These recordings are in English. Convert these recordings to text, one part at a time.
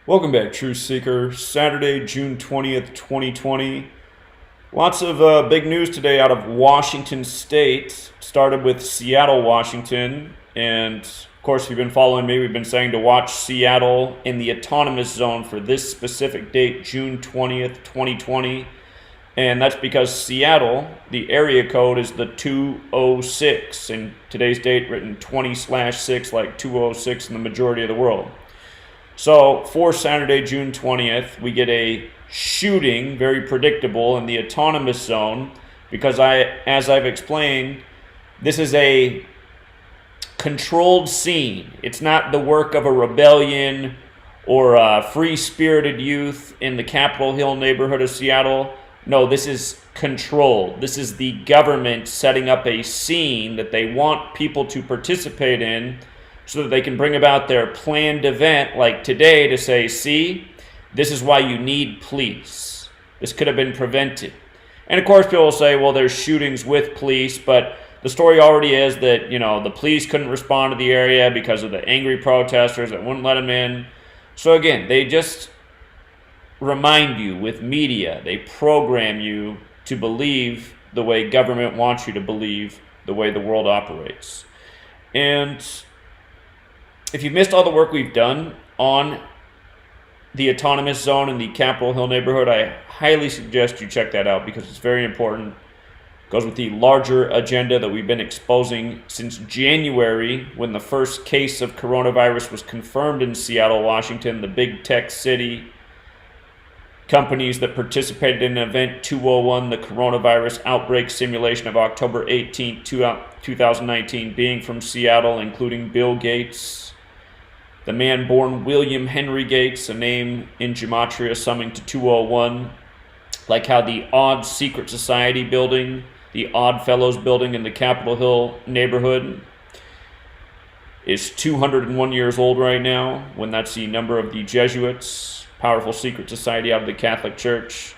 Welcome back, Truth Seeker. Saturday, June 20th, 2020. Lots of big news today out of Washington State. Started with Seattle, Washington. And, of course, if you've been following me, we've been saying to watch Seattle in the autonomous zone for this specific date, June 20th, 2020. And that's because Seattle, the area code is the 206. And today's date written 20/6 like 206 in the majority of the world. So for Saturday, June 20th, we get a shooting, very predictable, in the autonomous zone because as I've explained, this is a controlled scene. It's not the work of a rebellion or a free-spirited youth in the Capitol Hill neighborhood of Seattle. No, this is controlled. This is the government setting up a scene that they want people to participate in so that they can bring about their planned event like today to say, see, this is why you need police. This could have been prevented. And of course people will say, well, there's shootings with police, but the story already is that, the police couldn't respond to the area because of the angry protesters that wouldn't let them in. So again, they just remind you with media, they program you to believe the way government wants you to believe, the way the world operates. And if you've missed all the work we've done on the autonomous zone in the Capitol Hill neighborhood, I highly suggest you check that out because it's very important. It goes with the larger agenda that we've been exposing since January when the first case of coronavirus was confirmed in Seattle, Washington, the big tech city. Companies that participated in Event 201, the coronavirus outbreak simulation of October 18, 2019, being from Seattle, including Bill Gates, the man born William Henry Gates, a name in Gematria summing to 201, like how the Odd Secret Society building, the Odd Fellows building in the Capitol Hill neighborhood is 201 years old right now, when that's the number of the Jesuits, powerful secret society out of the Catholic Church.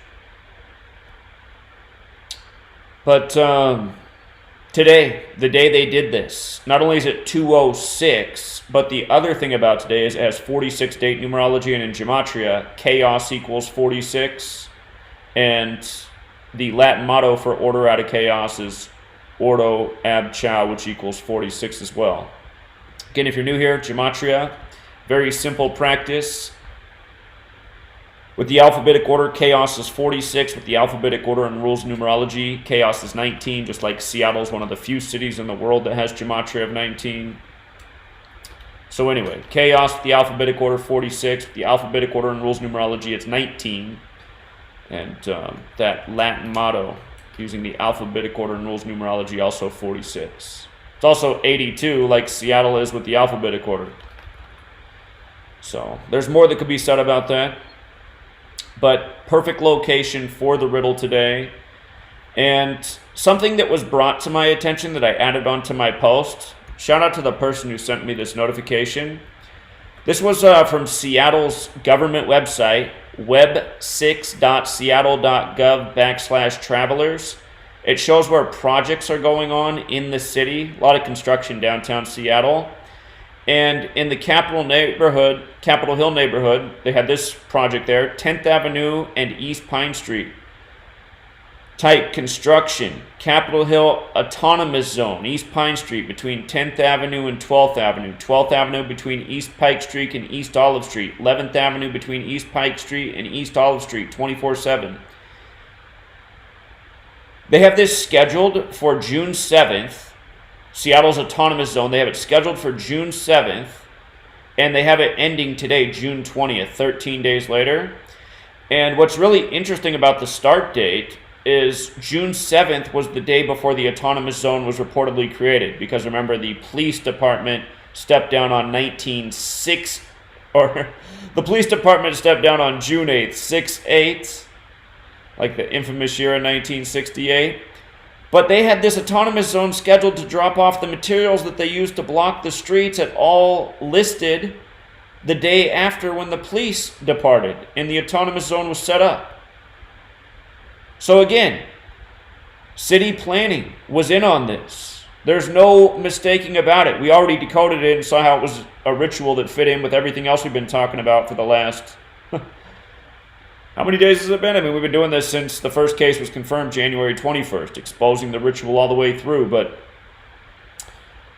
But today, the day they did this, not only is it 206, but the other thing about today is it has 46 date numerology, and in Gematria, chaos equals 46. And the Latin motto for order out of chaos is Ordo ab chao, which equals 46 as well. Again, if you're new here, Gematria, very simple practice. With the alphabetic order, chaos is 46. With the alphabetic order and rules numerology, chaos is 19, just like Seattle is one of the few cities in the world that has Gematria of 19. So anyway, chaos with the alphabetic order 46. With the alphabetic order and rules numerology, it's 19. And that Latin motto, using the alphabetic order and rules numerology, also 46. It's also 82, like Seattle is with the alphabetic order. So there's more that could be said about that. But perfect location for the riddle today. And something that was brought to my attention that I added onto my post. Shout out to the person who sent me this notification. This was from Seattle's government website, web6.seattle.gov/travelers. It shows where projects are going on in the city. A lot of construction downtown Seattle. And in the Capitol Hill neighborhood, they had this project there, 10th Avenue and East Pine Street. Type construction, Capitol Hill autonomous zone, East Pine Street between 10th Avenue and 12th Avenue. 12th Avenue between East Pike Street and East Olive Street. 11th Avenue between East Pike Street and East Olive Street, 24/7. They have this scheduled for June 7th. Seattle's autonomous zone, they have it scheduled for June 7th, and they have it ending today, June 20th, 13 days later. And what's really interesting about the start date is June 7th was the day before the autonomous zone was reportedly created, because remember, the police department stepped down on the police department stepped down on June 8th, 6/8, like the infamous year of 1968. But they had this autonomous zone scheduled to drop off the materials that they used to block the streets at all listed the day after when the police departed and the autonomous zone was set up. So again, city planning was in on this. There's no mistaking about it. We already decoded it and saw how it was a ritual that fit in with everything else we've been talking about for the last... How many days has it been? I mean, we've been doing this since the first case was confirmed January 21st, exposing the ritual all the way through, but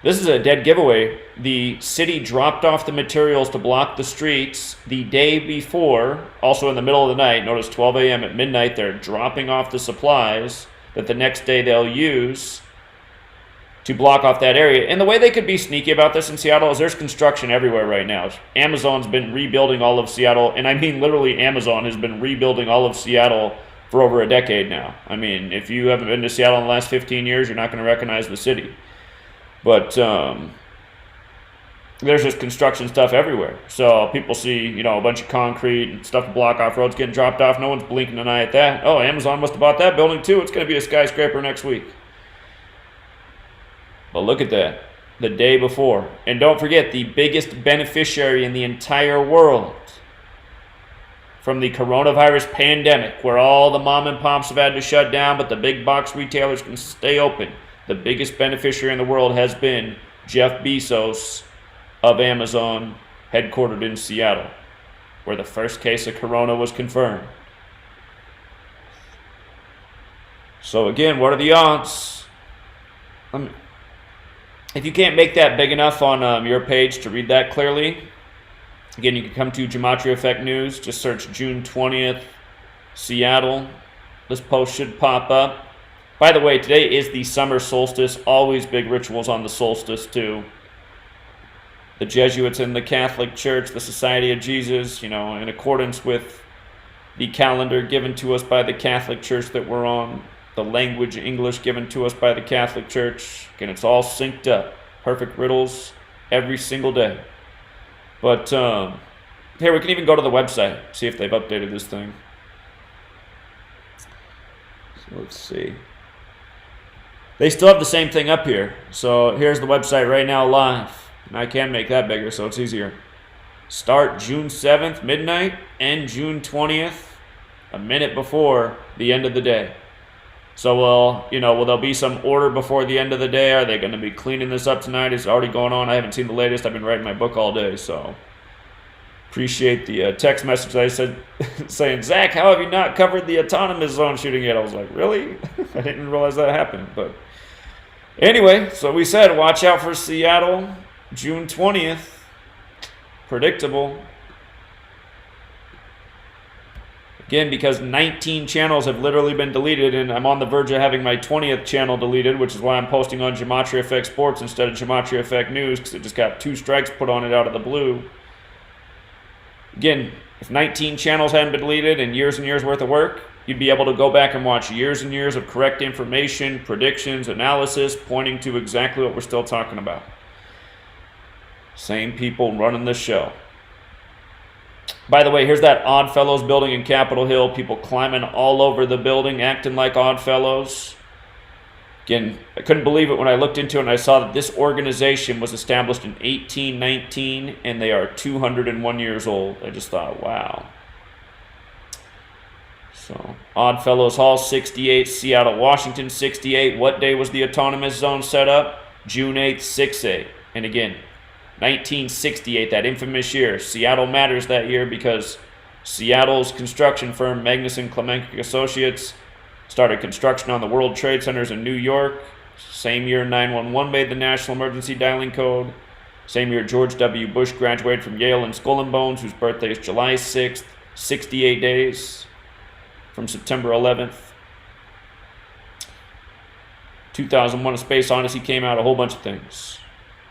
this is a dead giveaway. The city dropped off the materials to block the streets the day before, also in the middle of the night. Notice 12 a.m. at midnight, they're dropping off the supplies that the next day they'll use to block off that area. And the way they could be sneaky about this in Seattle is there's construction everywhere right now. Amazon's been rebuilding all of Seattle, and I mean literally Amazon has been rebuilding all of Seattle for over a decade now. I mean, if you haven't been to Seattle in the last 15 years, you're not going to recognize the city. But there's just construction stuff everywhere. So people see, you know, a bunch of concrete and stuff to block off roads getting dropped off. No one's blinking an eye at that. Oh, Amazon must have bought that building too. It's going to be a skyscraper next week. But look at that, the day before. And don't forget, the biggest beneficiary in the entire world from the coronavirus pandemic, where all the mom and pops have had to shut down, but the big box retailers can stay open. The biggest beneficiary in the world has been Jeff Bezos of Amazon, headquartered in Seattle, where the first case of corona was confirmed. So again, what are the odds? If you can't make that big enough on your page to read that clearly, again, you can come to GematriaEffectNews. Just search June 20th, Seattle. This post should pop up. By the way, today is the summer solstice. Always big rituals on the solstice, too. The Jesuits in the Catholic Church, the Society of Jesus, you know, in accordance with the calendar given to us by the Catholic Church that we're on, the language English given to us by the Catholic Church. Again, it's all synced up. Perfect riddles every single day. But here, we can even go to the website, see if they've updated this thing. So let's see. They still have the same thing up here. So here's the website right now live. And I can make that bigger so it's easier. Start June 7th, midnight, end June 20th, a minute before the end of the day. So, will there be some order before the end of the day? Are they going to be cleaning this up tonight? It's already going on. I haven't seen the latest. I've been writing my book all day, so appreciate the text message that I said saying, Zach, how have you not covered the autonomous zone shooting yet? I was like, really? I didn't even realize that happened. But anyway, so we said watch out for Seattle, June 20th. Predictable. Again, because 19 channels have literally been deleted, and I'm on the verge of having my 20th channel deleted, which is why I'm posting on Gematria Effect Sports instead of Gematria Effect News, because it just got 2 strikes put on it out of the blue. Again, if 19 channels hadn't been deleted and years worth of work, you'd be able to go back and watch years and years of correct information, predictions, analysis, pointing to exactly what we're still talking about. Same people running the show. By the way, here's that Oddfellows building in Capitol Hill. People climbing all over the building, acting like Oddfellows. Again, I couldn't believe it when I looked into it and I saw that this organization was established in 1819 and they are 201 years old. I just thought, wow. So, Oddfellows Hall 68, Seattle, Washington 68. What day was the autonomous zone set up? June 8th, 6/8. And again, 1968, that infamous year. Seattle matters that year because Seattle's construction firm, Magnuson Clemenc Associates, started construction on the World Trade Centers in New York. Same year 911 made the national emergency dialing code. Same year George W. Bush graduated from Yale and Skull and Bones, whose birthday is July 6th, 68 days from September 11th. 2001 A Space Odyssey came out, a whole bunch of things.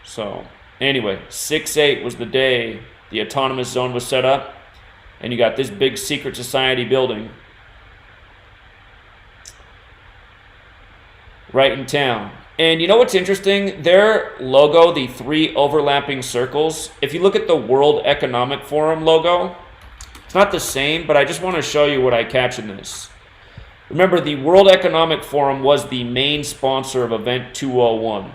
So anyway, 6/8 was the day the autonomous zone was set up, and you got this big secret society building right in town. And you know what's interesting? Their logo, the 3 overlapping circles, if you look at the World Economic Forum logo, it's not the same, but I just want to show you what I catch in this. Remember, the World Economic Forum was the main sponsor of Event 201.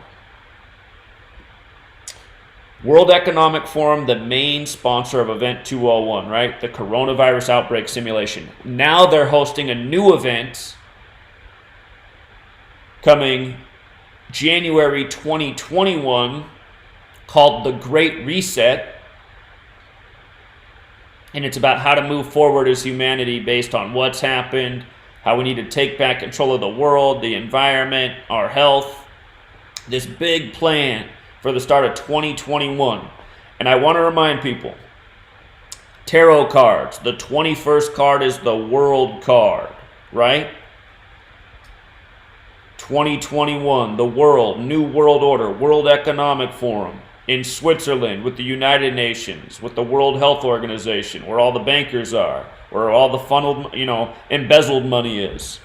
World Economic Forum, the main sponsor of Event 201, right? The coronavirus outbreak simulation. Now they're hosting a new event coming January 2021 called The Great Reset. And it's about how to move forward as humanity based on what's happened, how we need to take back control of the world, the environment, our health. This big plan for the start of 2021. And I want to remind people, tarot cards, the 21st card is the world card, right? 2021, the world, New World Order, World Economic Forum in Switzerland with the United Nations, with the World Health Organization, where all the bankers are, where all the funneled, embezzled money is,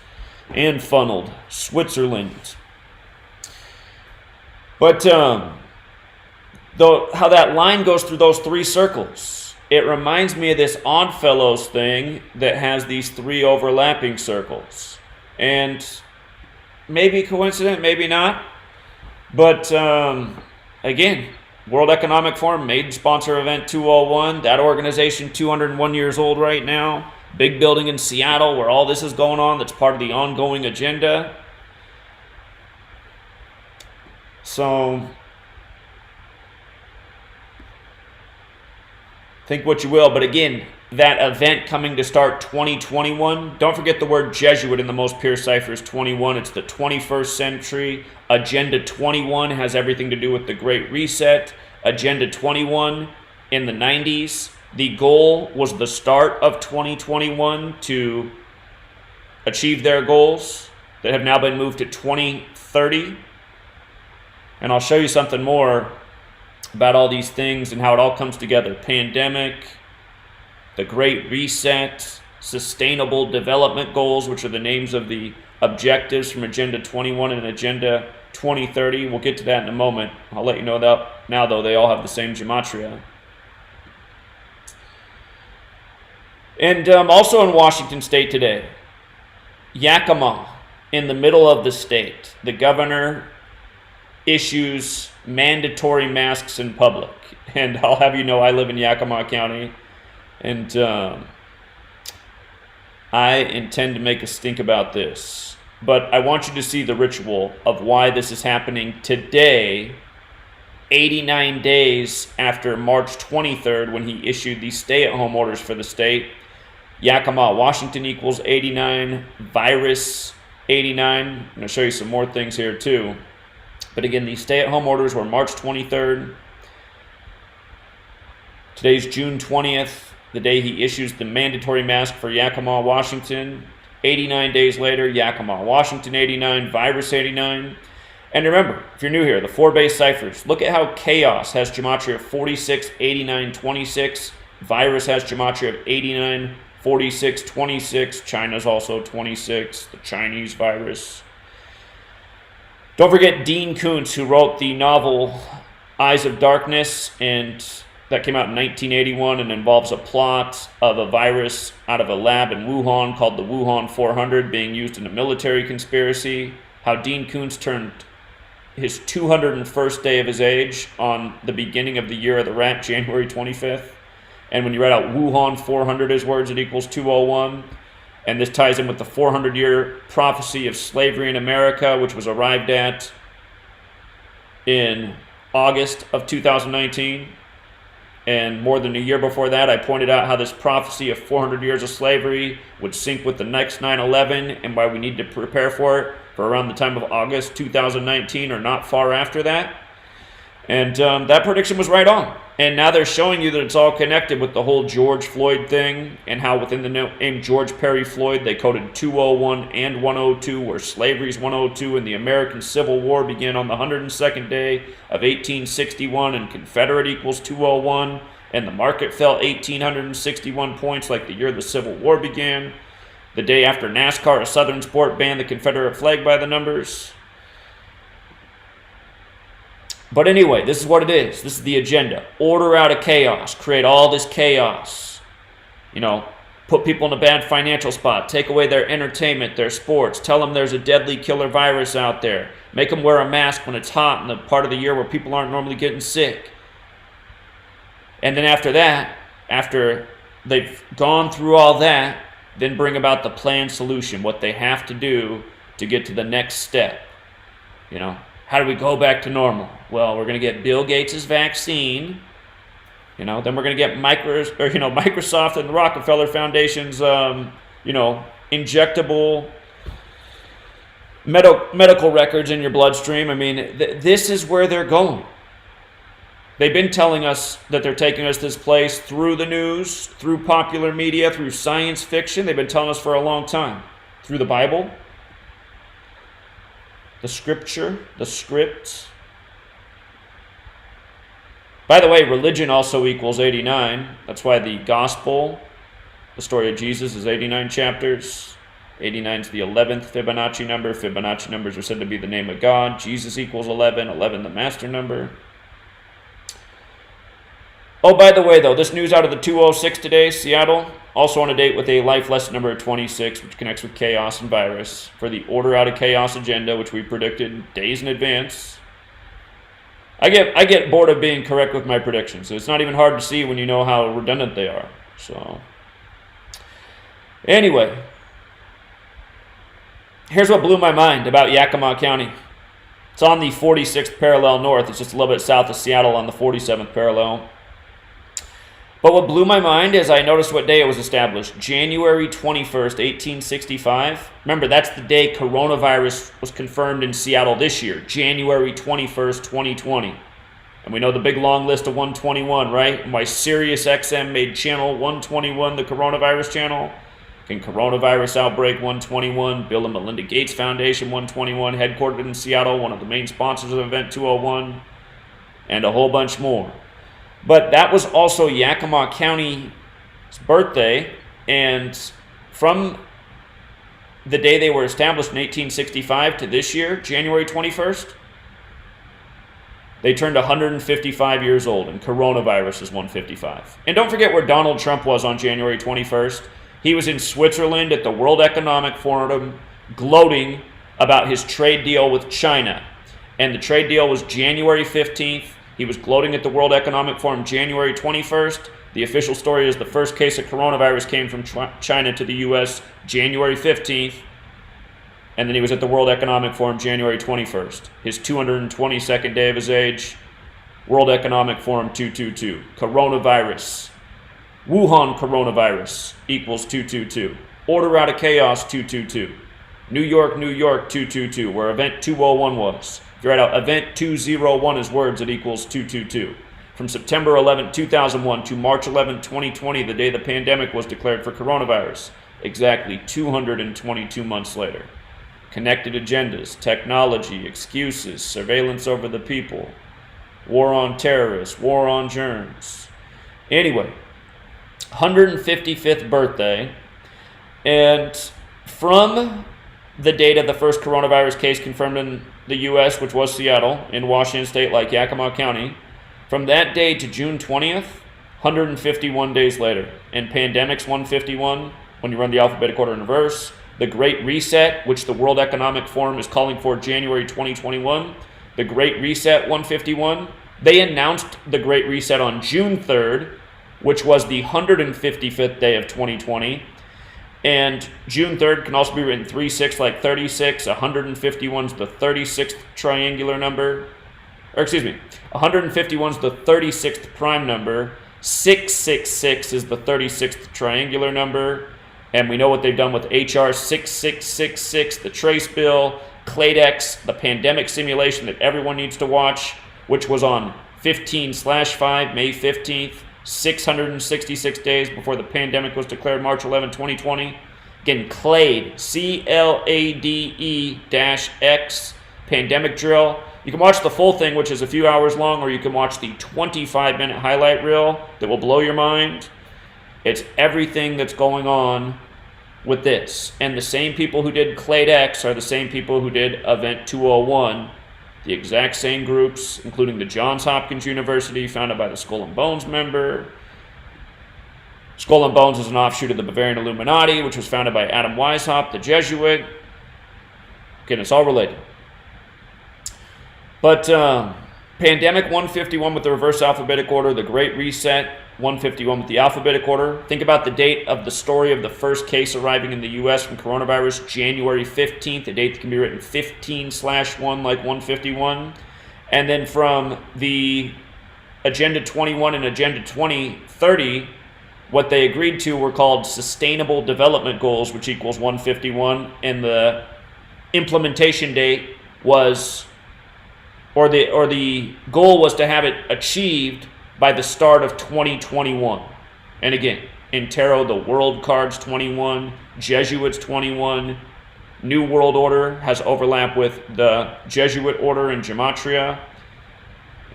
and funneled, Switzerland. But how that line goes through those three circles, it reminds me of this Oddfellows thing that has these three overlapping circles. And maybe coincident, maybe not. But again, World Economic Forum, maiden sponsor event 201. That organization, 201 years old right now. Big building in Seattle where all this is going on. That's part of the ongoing agenda. So think what you will, but again, that event coming to start 2021, don't forget the word Jesuit in the most pure ciphers, 21. It's the 21st century. Agenda 21 has everything to do with the Great Reset. Agenda 21 in the 90s, the goal was the start of 2021 to achieve their goals that have now been moved to 2030. And I'll show you something more about all these things and how it all comes together. Pandemic, the Great Reset, Sustainable Development Goals, which are the names of the objectives from Agenda 21 and Agenda 2030. We'll get to that in a moment. I'll let you know that now, though, they all have the same gematria. And also in Washington State today, Yakima, in the middle of the state, the governor issues mandatory masks in public. And I'll have you know I live in Yakima County, and I intend to make a stink about this. But I want you to see the ritual of why this is happening today, 89 days after March 23rd, when he issued these stay-at-home orders for the state. Yakima, Washington equals 89, virus 89. I'm going to show you some more things here too. But again, these stay-at-home orders were March 23rd. Today's June 20th, the day he issues the mandatory mask for Yakima, Washington. 89 days later, Yakima, Washington 89, virus 89. And remember, if you're new here, the 4 base ciphers. Look at how chaos has gematria 46, 89, 26. Virus has gematria of 89, 46, 26. China's also 26, the Chinese virus. Don't forget Dean Koontz, who wrote the novel Eyes of Darkness, and that came out in 1981 and involves a plot of a virus out of a lab in Wuhan called the Wuhan 400 being used in a military conspiracy. How Dean Koontz turned his 201st day of his age on the beginning of the year of the rat, January 25th. And when you write out Wuhan 400 as words, it equals 201. And this ties in with the 400-year prophecy of slavery in America, which was arrived at in August of 2019. And more than a year before that, I pointed out how this prophecy of 400 years of slavery would sync with the next 9/11 and why we need to prepare for it for around the time of August 2019 or not far after that. And that prediction was right on. And now they're showing you that it's all connected with the whole George Floyd thing and how within the name George Perry Floyd, they coded 201 and 102, where slavery's 102 and the American Civil War began on the 102nd day of 1861 and Confederate equals 201. And the market fell 1,861 points like the year the Civil War began. The day after NASCAR, a Southern sport, banned the Confederate flag by the numbers. But anyway, this is what it is. This is the agenda. Order out of chaos. Create all this chaos. Put people in a bad financial spot. Take away their entertainment, their sports. Tell them there's a deadly killer virus out there. Make them wear a mask when it's hot in the part of the year where people aren't normally getting sick. And then after that, after they've gone through all that, then bring about the planned solution, what they have to do to get to the next step. How do we go back to normal? Well, we're going to get Bill Gates' vaccine. Then we're going to get Microsoft and the Rockefeller Foundation's, injectable medical records in your bloodstream. I mean, this is where they're going. They've been telling us that they're taking us this place through the news, through popular media, through science fiction. They've been telling us for a long time. Through the Bible, the scripture, the script. By the way, religion also equals 89. That's why the gospel, the story of Jesus, is 89 chapters. 89 is the 11th Fibonacci number. Fibonacci numbers are said to be the name of God. Jesus equals 11. 11 the master number. Oh, by the way, though, this news out of the 206 today, Seattle, also on a date with a life lesson number 26, which connects with chaos and virus, for the order out of chaos agenda, which we predicted days in advance. I get bored of being correct with my predictions. It's not even hard to see when you know how redundant they are. So, anyway, here's what blew my mind about Yakima County. It's on the 46th parallel north. It's just a little bit south of Seattle on the 47th parallel. But what blew my mind is I noticed what day it was established. January 21st, 1865. Remember, that's the day coronavirus was confirmed in Seattle this year. January 21st, 2020. And we know the big long list of 121, right? And why SiriusXM made channel 121 the coronavirus channel. Can coronavirus outbreak 121, Bill and Melinda Gates Foundation 121, headquartered in Seattle, one of the main sponsors of Event 201, and a whole bunch more. But that was also Yakima County's birthday, and from the day they were established in 1865 to this year, January 21st, they turned 155 years old, and coronavirus is 155. And don't forget where Donald Trump was on January 21st. He was in Switzerland at the World Economic Forum gloating about his trade deal with China. And the trade deal was January 15th. He was gloating at the World Economic Forum January 21st. The official story is the first case of coronavirus came from China to the U.S. January 15th. And then he was at the World Economic Forum January 21st. His 222nd day of his age. World Economic Forum 222. Coronavirus. Wuhan coronavirus equals 222. Order out of chaos 222. New York, New York 222, where event 201 was. If you write out event 201 as words, it equals 222. From September 11, 2001 to March 11, 2020, the day the pandemic was declared for coronavirus, exactly 222 months later. Connected agendas, technology, excuses, surveillance over the people, war on terrorists, war on germs. Anyway, 155th birthday, and from the date of the first coronavirus case confirmed in the U.S., which was Seattle, in Washington State, like Yakima County, from that day to June 20th, 151 days later. And pandemic's 151, when you run the alphabetical order in reverse. The Great Reset, which the World Economic Forum is calling for January 2021. The Great Reset, 151. They announced the Great Reset on June 3rd, which was the 155th day of 2020. And June 3rd can also be written 36 like 36. 151 is the 36th triangular number. Or excuse me, 151 is the 36th prime number. 666 is the 36th triangular number. And we know what they've done with HR 6666, the trace bill, Cladex, the pandemic simulation that everyone needs to watch, which was on 15/5, May 15th. 666 days before the pandemic was declared March 11, 2020. Again, CLADE, CLADE-X, pandemic drill. You can watch the full thing, which is a few hours long, or you can watch the 25-minute highlight reel that will blow your mind. It's everything that's going on with this. And the same people who did CLADE-X are the same people who did Event 201. The exact same groups, including the Johns Hopkins University, founded by the Skull and Bones member. Skull and Bones is an offshoot of the Bavarian Illuminati, which was founded by Adam Weishaupt, the Jesuit. Again, it's all related. But Pandemic 151 with the reverse alphabetic order. The Great Reset 151 with the alphabetic order. Think about the date of the story of the first case arriving in the U.S. from coronavirus, January 15th, a date that can be written 15/1 like 151. And then from the Agenda 21 and Agenda 2030, what they agreed to were called Sustainable Development Goals, which equals 151, and the implementation date was, or the goal was to have it achieved by the start of 2021. And again, in tarot, the World card's 21, Jesuits 21, New World Order has overlap with the Jesuit order in Gematria,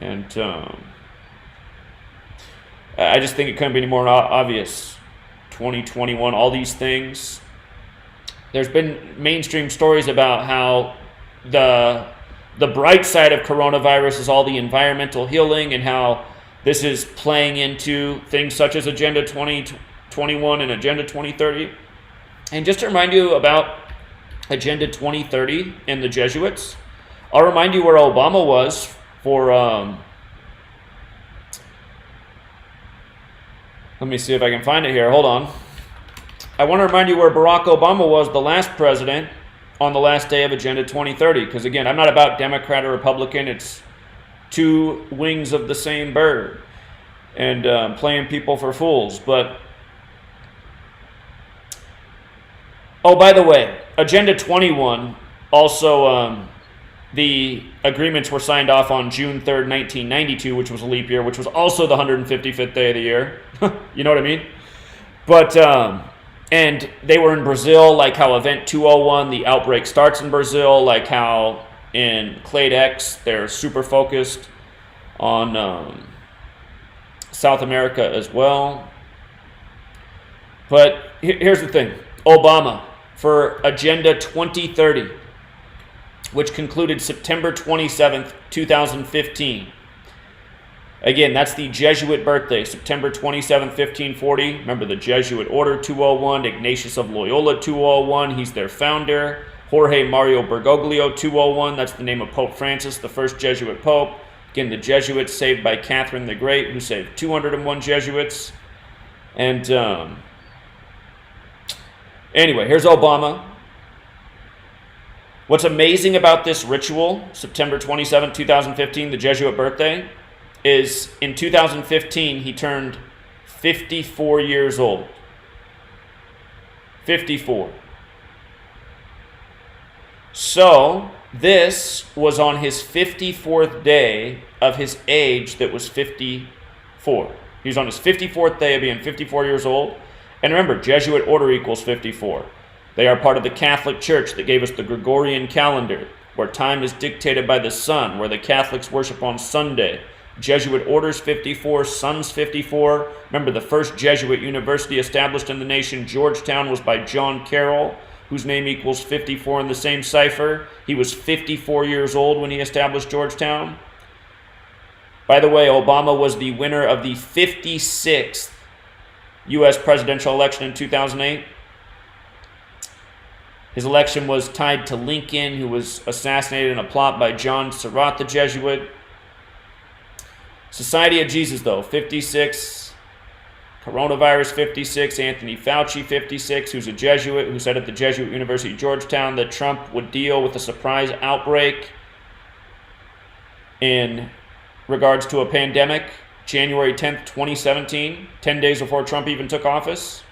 and I just think it couldn't be any more obvious. 2021, all these things. There's been mainstream stories about how the bright side of coronavirus is all the environmental healing, and how this is playing into things such as Agenda 2021 and Agenda 2030. And just to remind you about Agenda 2030 and the Jesuits, I'll remind you where Obama was for, let me see if I can find it here. Hold on. I want to remind you where Barack Obama was, the last president, on the last day of Agenda 2030. Because again, I'm not about Democrat or Republican. It's two wings of the same bird, and playing people for fools. But, oh, by the way, Agenda 21 also, the agreements were signed off on June 3rd, 1992, which was a leap year, which was also the 155th day of the year. You know what I mean? But, and they were in Brazil, like how Event 201, the outbreak starts in Brazil, like how in Clade X, they're super focused on South America as well. But here's the thing. Obama, for Agenda 2030, which concluded September 27th, 2015. Again, that's the Jesuit birthday, September 27th, 1540. Remember the Jesuit Order 201, Ignatius of Loyola 201, he's their founder. Jorge Mario Bergoglio 201, that's the name of Pope Francis, the first Jesuit Pope. Again, the Jesuits saved by Catherine the Great, who saved 201 Jesuits. And anyway, here's Obama. What's amazing about this ritual, September 27, 2015, the Jesuit birthday, is in 2015 he turned 54 years old. 54. So this was on his 54th day of his age that was 54. He was on his 54th day of being 54 years old. And remember, Jesuit order equals 54. They are part of the Catholic Church that gave us the Gregorian calendar, where time is dictated by the sun, where the Catholics worship on Sunday. Jesuit orders 54, Sun's 54. Remember, the first Jesuit university established in the nation, Georgetown, was by John Carroll, whose name equals 54 in the same cipher. He was 54 years old when he established Georgetown. By the way, Obama was the winner of the 56th U.S. presidential election in 2008. His election was tied to Lincoln, who was assassinated in a plot by John Surratt, the Jesuit. Society of Jesus, though, 56. Coronavirus, 56. Anthony Fauci, 56, who's a Jesuit, who said at the Jesuit University of Georgetown that Trump would deal with a surprise outbreak in regards to a pandemic, January 10th, 2017, 10 days before Trump even took office.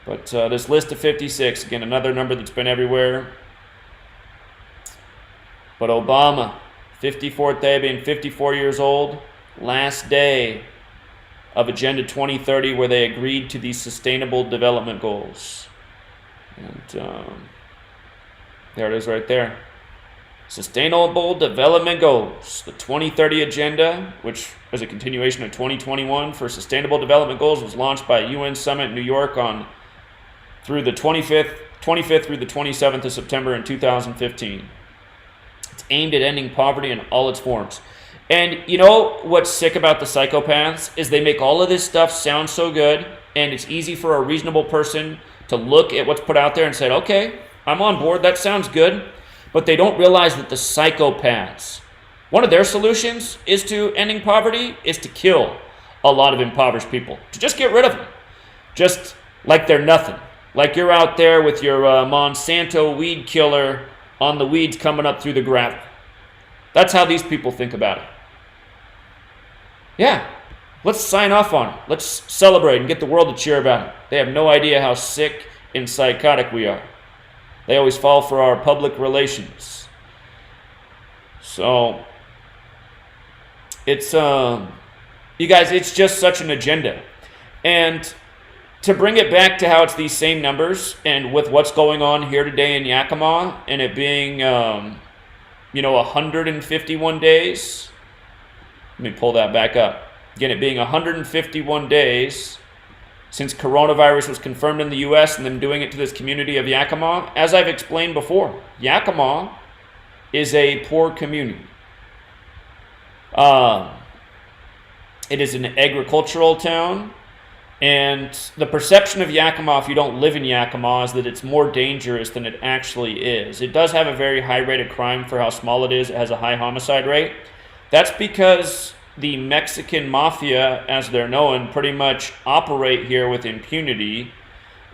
But this list of 56, again, another number that's been everywhere. But Obama, 54th day, being 54 years old, last day of Agenda 2030, where they agreed to these Sustainable Development Goals. And there it is right there. Sustainable Development Goals. The 2030 Agenda, which is a continuation of 2021 for Sustainable Development Goals, was launched by a UN Summit in New York on through the 25th through the 27th of September in 2015. It's aimed at ending poverty in all its forms. And you know what's sick about the psychopaths is they make all of this stuff sound so good, and it's easy for a reasonable person to look at what's put out there and say, okay, I'm on board, that sounds good. But they don't realize that the psychopaths One of their solutions is to ending poverty is to kill a lot of impoverished people, to just get rid of them, just like they're nothing. Like you're out there with your Monsanto weed killer on the weeds coming up through the gravel. That's how these people think about it. Yeah, let's sign off on it. Let's celebrate and get the world to cheer about it. They have no idea how sick and psychotic we are. They always fall for our public relations. So, it's, you guys, it's just such an agenda. And to bring it back to how it's these same numbers, and with what's going on here today in Yakima, and it being, 151 days. Let me pull that back up. Again, it being 151 days since coronavirus was confirmed in the U.S. and them doing it to this community of Yakima. As I've explained before, Yakima is a poor community. It is an agricultural town. And the perception of Yakima, if you don't live in Yakima, is that it's more dangerous than it actually is. It does have a very high rate of crime for how small it is. It has a high homicide rate. That's because the Mexican mafia, as they're known, pretty much operate here with impunity.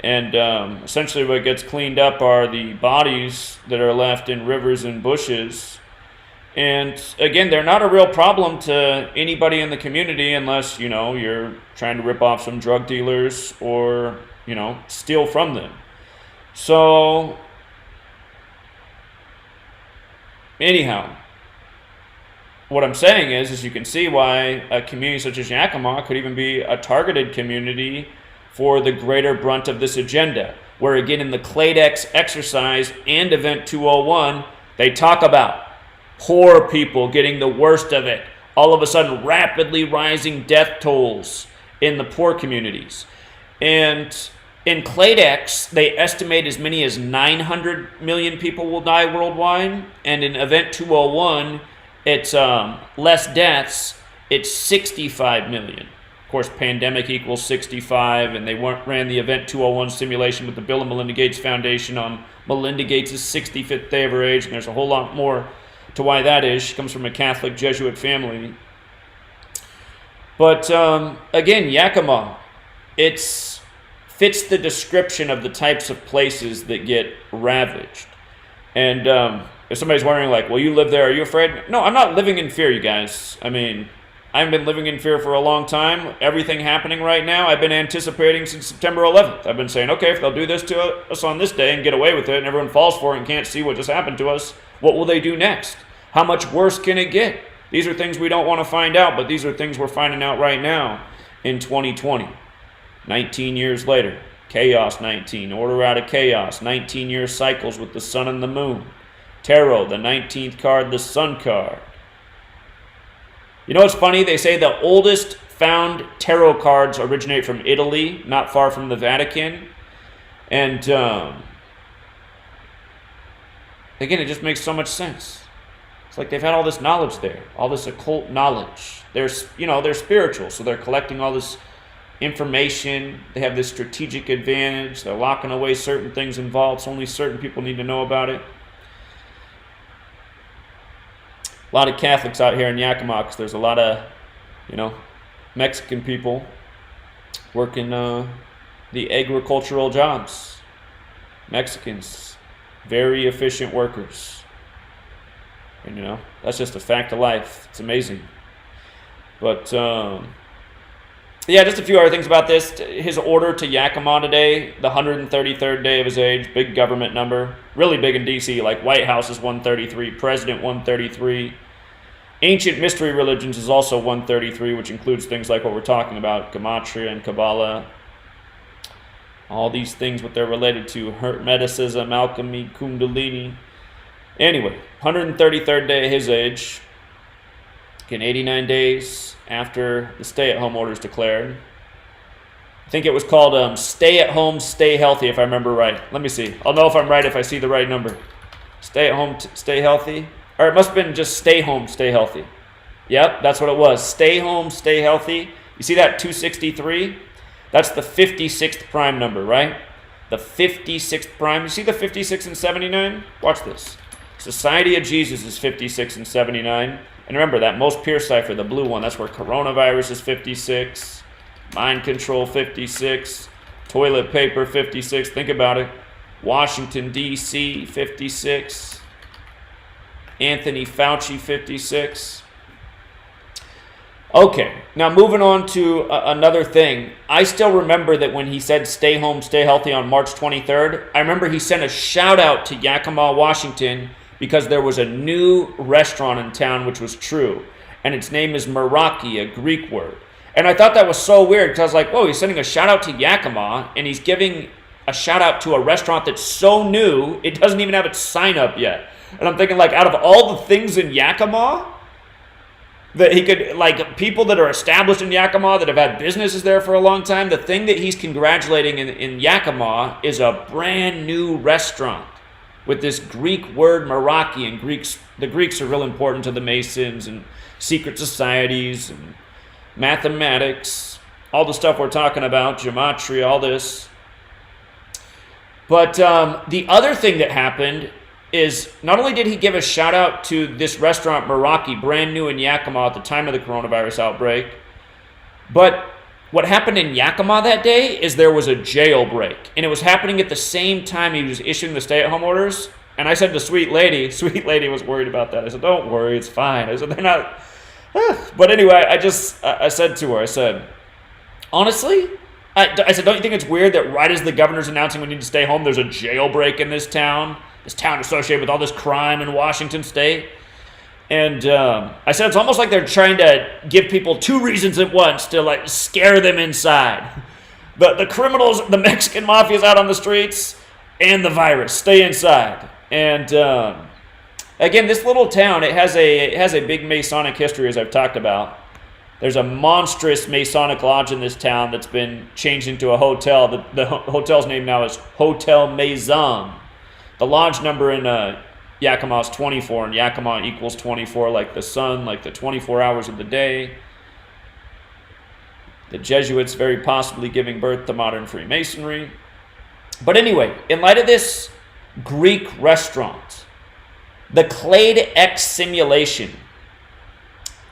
And essentially what gets cleaned up are the bodies that are left in rivers and bushes. And again, they're not a real problem to anybody in the community unless, you're trying to rip off some drug dealers or, steal from them. So, anyhow, what I'm saying is you can see why a community such as Yakima could even be a targeted community for the greater brunt of this agenda, where again in the Cladex exercise and Event 201, they talk about poor people getting the worst of it. All of a sudden, rapidly rising death tolls in the poor communities. And in Cladex, they estimate as many as 900 million people will die worldwide. And in Event 201, it's less deaths. It's 65 million. Of course, pandemic equals 65, and they ran the Event 201 simulation with the Bill and Melinda Gates Foundation on Melinda Gates' 65th day of her age, and there's a whole lot more to why that is. She comes from a Catholic Jesuit family. But again, Yakima, it fits the description of the types of places that get ravaged. And if somebody's wondering, well, you live there, are you afraid? No, I'm not living in fear, you guys. I mean, I've been living in fear for a long time. Everything happening right now, I've been anticipating since September 11th. I've been saying, okay, if they'll do this to us on this day and get away with it, and everyone falls for it and can't see what just happened to us, what will they do next? How much worse can it get? These are things we don't want to find out, but these are things we're finding out right now in 2020. 19 years later, Chaos 19, Order out of Chaos, 19-year cycles with the sun and the moon. Tarot, the 19th card, the sun card. You know what's funny? They say the oldest found tarot cards originate from Italy, not far from the Vatican. And again, it just makes so much sense. It's like they've had all this knowledge there, all this occult knowledge. They're spiritual, so they're collecting all this information. They have this strategic advantage. They're locking away certain things involved, so only certain people need to know about it. A lot of Catholics out here in Yakima, because there's a lot of, Mexican people working the agricultural jobs. Mexicans, very efficient workers. And, that's just a fact of life. It's amazing. But, yeah, just a few other things about this. His order to Yakima today, the 133rd day of his age, big government number. Really big in D.C., like White House is 133, President 133. Ancient mystery religions is also 133, which includes things like what we're talking about, Gematria and Kabbalah. All these things, what they're related to, Hermeticism, alchemy, Kundalini. Anyway, 133rd day of his age. Again, 89 days after the stay-at-home order is declared. I think it was called Stay at Home, Stay Healthy, if I remember right. Let me see. I'll know if I'm right if I see the right number. Stay at home, stay healthy. Or it must have been just stay home, stay healthy. Yep, that's what it was. Stay home, stay healthy. You see that 263? That's the 56th prime number, right? The 56th prime. You see the 56 and 79? Watch this. Society of Jesus is 56 and 79. And remember, that most pure cipher, the blue one, that's where coronavirus is 56, mind control 56, toilet paper 56, think about it, Washington, D.C. 56, Anthony Fauci 56. Okay, now moving on to another thing. I still remember that when he said stay home, stay healthy on March 23rd, I remember he sent a shout out to Yakima, Washington, because there was a new restaurant in town, which was true. And its name is Meraki, a Greek word. And I thought that was so weird because I was like, whoa, he's sending a shout out to Yakima and he's giving a shout out to a restaurant that's so new, it doesn't even have its sign up yet. And I'm thinking, like, out of all the things in Yakima, that he could, like, people that are established in Yakima that have had businesses there for a long time, the thing that he's congratulating in Yakima is a brand new restaurant with this Greek word Meraki. And the Greeks are real important to the Masons and secret societies and mathematics, all the stuff we're talking about, gematria, all this. But the other thing that happened is not only did he give a shout out to this restaurant Meraki, brand new in Yakima at the time of the coronavirus outbreak, but what happened in Yakima that day is there was a jailbreak, and it was happening at the same time he was issuing the stay-at-home orders. And I said to sweet lady was worried about that. I said, don't worry, it's fine. I said, they're not. But anyway, I said to her, I said, honestly, I said, don't you think it's weird that right as the governor's announcing we need to stay home, there's a jailbreak in this town associated with all this crime in Washington state? And I said, it's almost like they're trying to give people two reasons at once to, like, scare them inside. The criminals, the Mexican mafia's out on the streets, and the virus. Stay inside. And again, this little town, it has a big Masonic history, as I've talked about. There's a monstrous Masonic lodge in this town that's been changed into a hotel. The hotel's name now is Hotel Maison. The lodge number in Yakima is 24, and Yakima equals 24, like the sun, like the 24 hours of the day. The Jesuits very possibly giving birth to modern Freemasonry. But anyway, in light of this Greek restaurant, the Clade X simulation,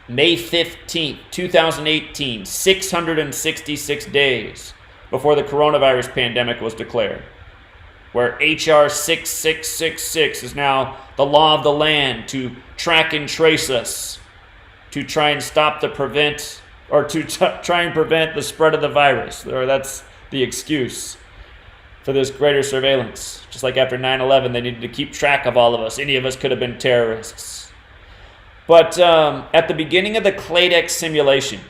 May 15th, 2018, 666 days before the coronavirus pandemic was declared, where HR 6666 is now the law of the land to track and trace us, to try and stop try and prevent the spread of the virus. Or that's the excuse for this greater surveillance. Just like after 9/11, they needed to keep track of all of us. Any of us could have been terrorists. But at the beginning of the Clade X simulation,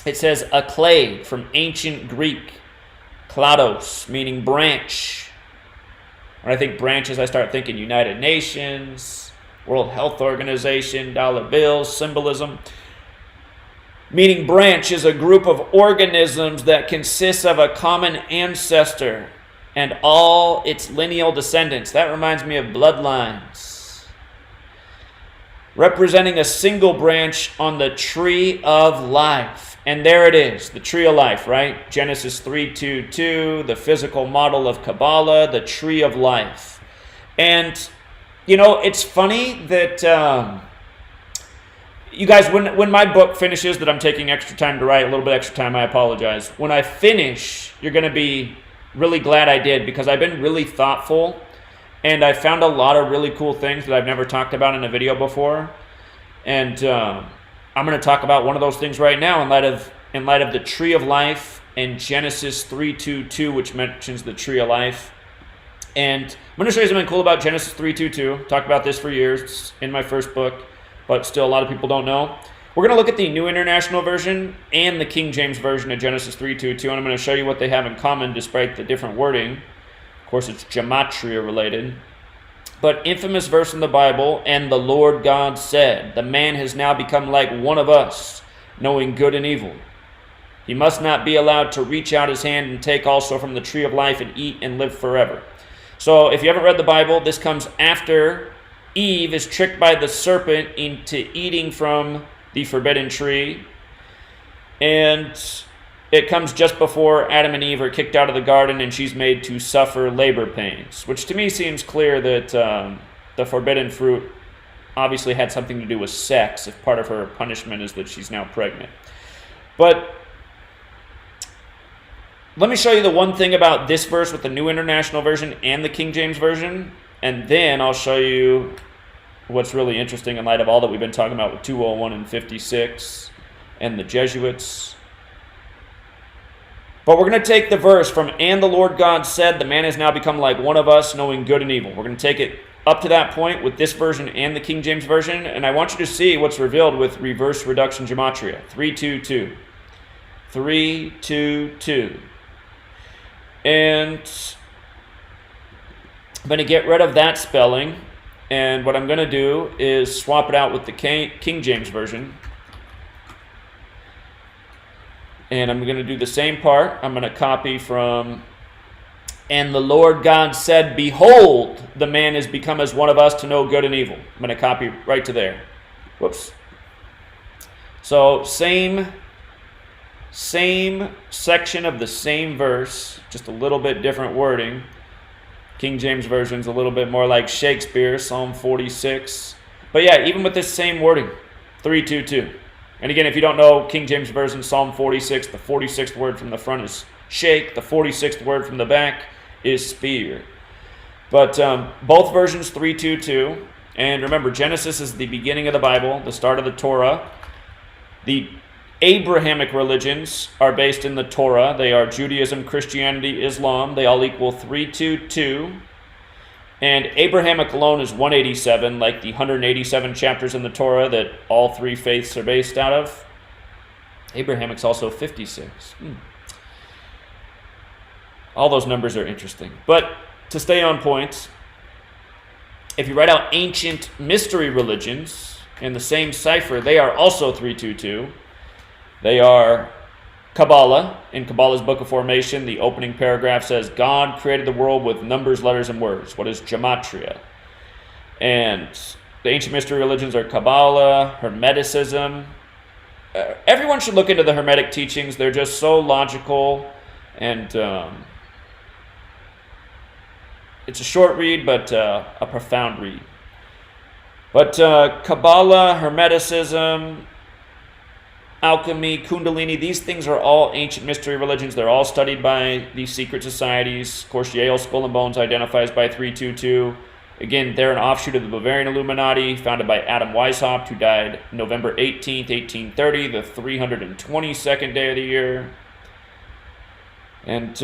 it says a clade from ancient Greek, klados, meaning branch. When I think branches, I start thinking United Nations, World Health Organization, dollar bills, symbolism. Meaning branch is a group of organisms that consists of a common ancestor and all its lineal descendants. That reminds me of bloodlines. Representing a single branch on the tree of life. And there it is, the tree of life, right? Genesis 3:2:2, the physical model of Kabbalah, the tree of life. And, you know, it's funny that, you guys, when my book finishes, that I'm taking extra time to write, a little bit extra time, I apologize. When I finish, you're going to be really glad I did, because I've been really thoughtful. And I found a lot of really cool things that I've never talked about in a video before. And I'm going to talk about one of those things right now in light of the tree of life and Genesis 3:2:2, which mentions the tree of life. And I'm going to show you something cool about Genesis 3:2:2. Talked about this for years. It's in my first book, but still a lot of people don't know. We're going to look at the New International Version and the King James Version of Genesis 3:2:2, and I'm going to show you what they have in common despite the different wording. Of course, it's gematria related. But infamous verse in the Bible, and the Lord God said, the man has now become like one of us, knowing good and evil. He must not be allowed to reach out his hand and take also from the tree of life and eat and live forever. So if you haven't read the Bible, this comes after Eve is tricked by the serpent into eating from the forbidden tree. And it comes just before Adam and Eve are kicked out of the garden and she's made to suffer labor pains, which to me seems clear that the forbidden fruit obviously had something to do with sex, if part of her punishment is that she's now pregnant. But let me show you the one thing about this verse with the New International Version and the King James Version, and then I'll show you what's really interesting in light of all that we've been talking about with 201 and 56 and the Jesuits. But we're going to take the verse from, "And the Lord God said, the man has now become like one of us, knowing good and evil." We're going to take it up to that point with this version and the King James Version, and I want you to see what's revealed with reverse reduction gematria. 322. 322. And I'm going to get rid of that spelling, and what I'm going to do is swap it out with the King James Version. And I'm going to do the same part. I'm going to copy from, "And the Lord God said, behold, the man is become as one of us to know good and evil." I'm going to copy right to there. Whoops. So same section of the same verse, just a little bit different wording. King James Version's a little bit more like Shakespeare, Psalm 46. But yeah, even with this same wording, 322. And again, if you don't know King James Version, Psalm 46, the 46th word from the front is shake. The 46th word from the back is spear. But both versions, 322. And remember, Genesis is the beginning of the Bible, the start of the Torah. The Abrahamic religions are based in the Torah. They are Judaism, Christianity, Islam. They all equal 322. And Abrahamic alone is 187, like the 187 chapters in the Torah that all three faiths are based out of. Abrahamic's also 56. All those numbers are interesting. But to stay on point, if you write out ancient mystery religions in the same cipher, they are also 322. They are Kabbalah. In Kabbalah's Book of Formation, the opening paragraph says, God created the world with numbers, letters, and words. What is Gematria? And the ancient mystery religions are Kabbalah, Hermeticism. Everyone should look into the Hermetic teachings. They're just so logical, and it's a short read, but a profound read. But Kabbalah, Hermeticism, alchemy, Kundalini, these things are all ancient mystery religions. They're all studied by these secret societies. Of course, Yale Skull and Bones identifies by 322. Again, they're an offshoot of the Bavarian Illuminati, founded by Adam Weishaupt, who died November 18th, 1830, the 322nd day of the year. And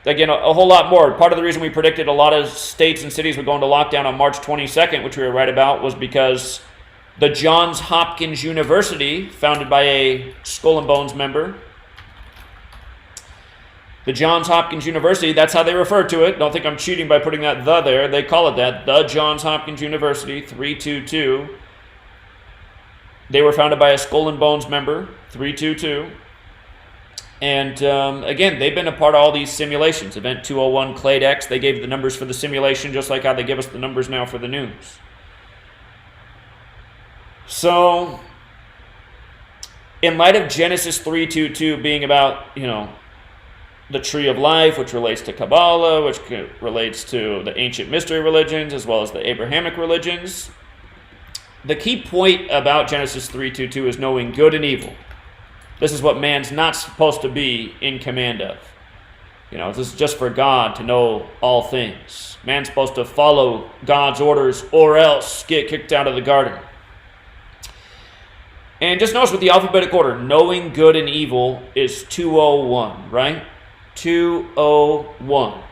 again, a whole lot more. Part of the reason we predicted a lot of states and cities would go into lockdown on March 22nd, which we were right about, was because the Johns Hopkins University, founded by a Skull and Bones member, the Johns Hopkins University, that's how they refer to it. Don't think I'm cheating by putting that "the" there. They call it that. The Johns Hopkins University, 322. They were founded by a Skull and Bones member, 322. And again, they've been a part of all these simulations. Event 201, Clade X, they gave the numbers for the simulation just like how they give us the numbers now for the news. So, in light of Genesis 3:22 being about, the tree of life, which relates to Kabbalah, which relates to the ancient mystery religions, as well as the Abrahamic religions, the key point about Genesis 3:22 is knowing good and evil. This is what man's not supposed to be in command of. This is just for God to know all things. Man's supposed to follow God's orders or else get kicked out of the garden. And just notice with the alphabetic order, knowing good and evil is 201, right? 201.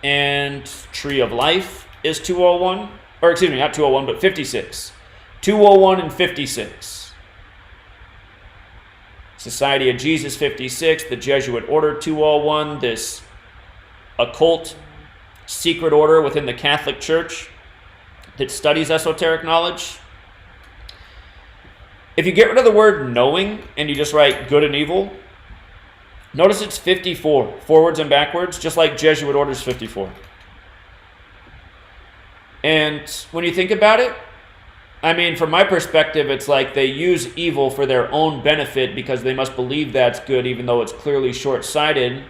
And tree of life is 201. Or excuse me, not 201, but 56. 201 and 56. Society of Jesus, 56. The Jesuit Order, 201. This occult secret order within the Catholic Church that studies esoteric knowledge. If you get rid of the word knowing and you just write good and evil, notice it's 54, forwards and backwards, just like Jesuit Order's 54. And when you think about it, from my perspective, it's like they use evil for their own benefit because they must believe that's good even though it's clearly short-sighted.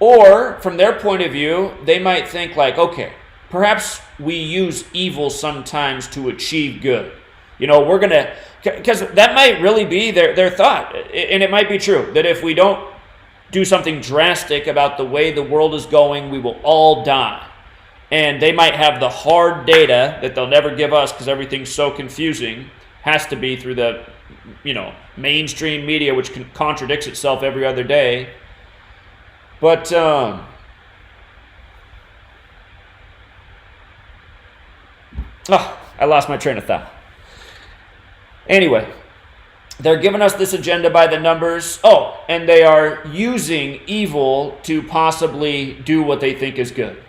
Or, from their point of view, they might think like, okay, perhaps we use evil sometimes to achieve good. You know, we're going to, because that might really be their thought. And it might be true that if we don't do something drastic about the way the world is going, we will all die. And they might have the hard data that they'll never give us because everything's so confusing. Has to be through the, mainstream media, which contradicts itself every other day. But I lost my train of thought. Anyway, they're giving us this agenda by the numbers. Oh, and they are using evil to possibly do what they think is good.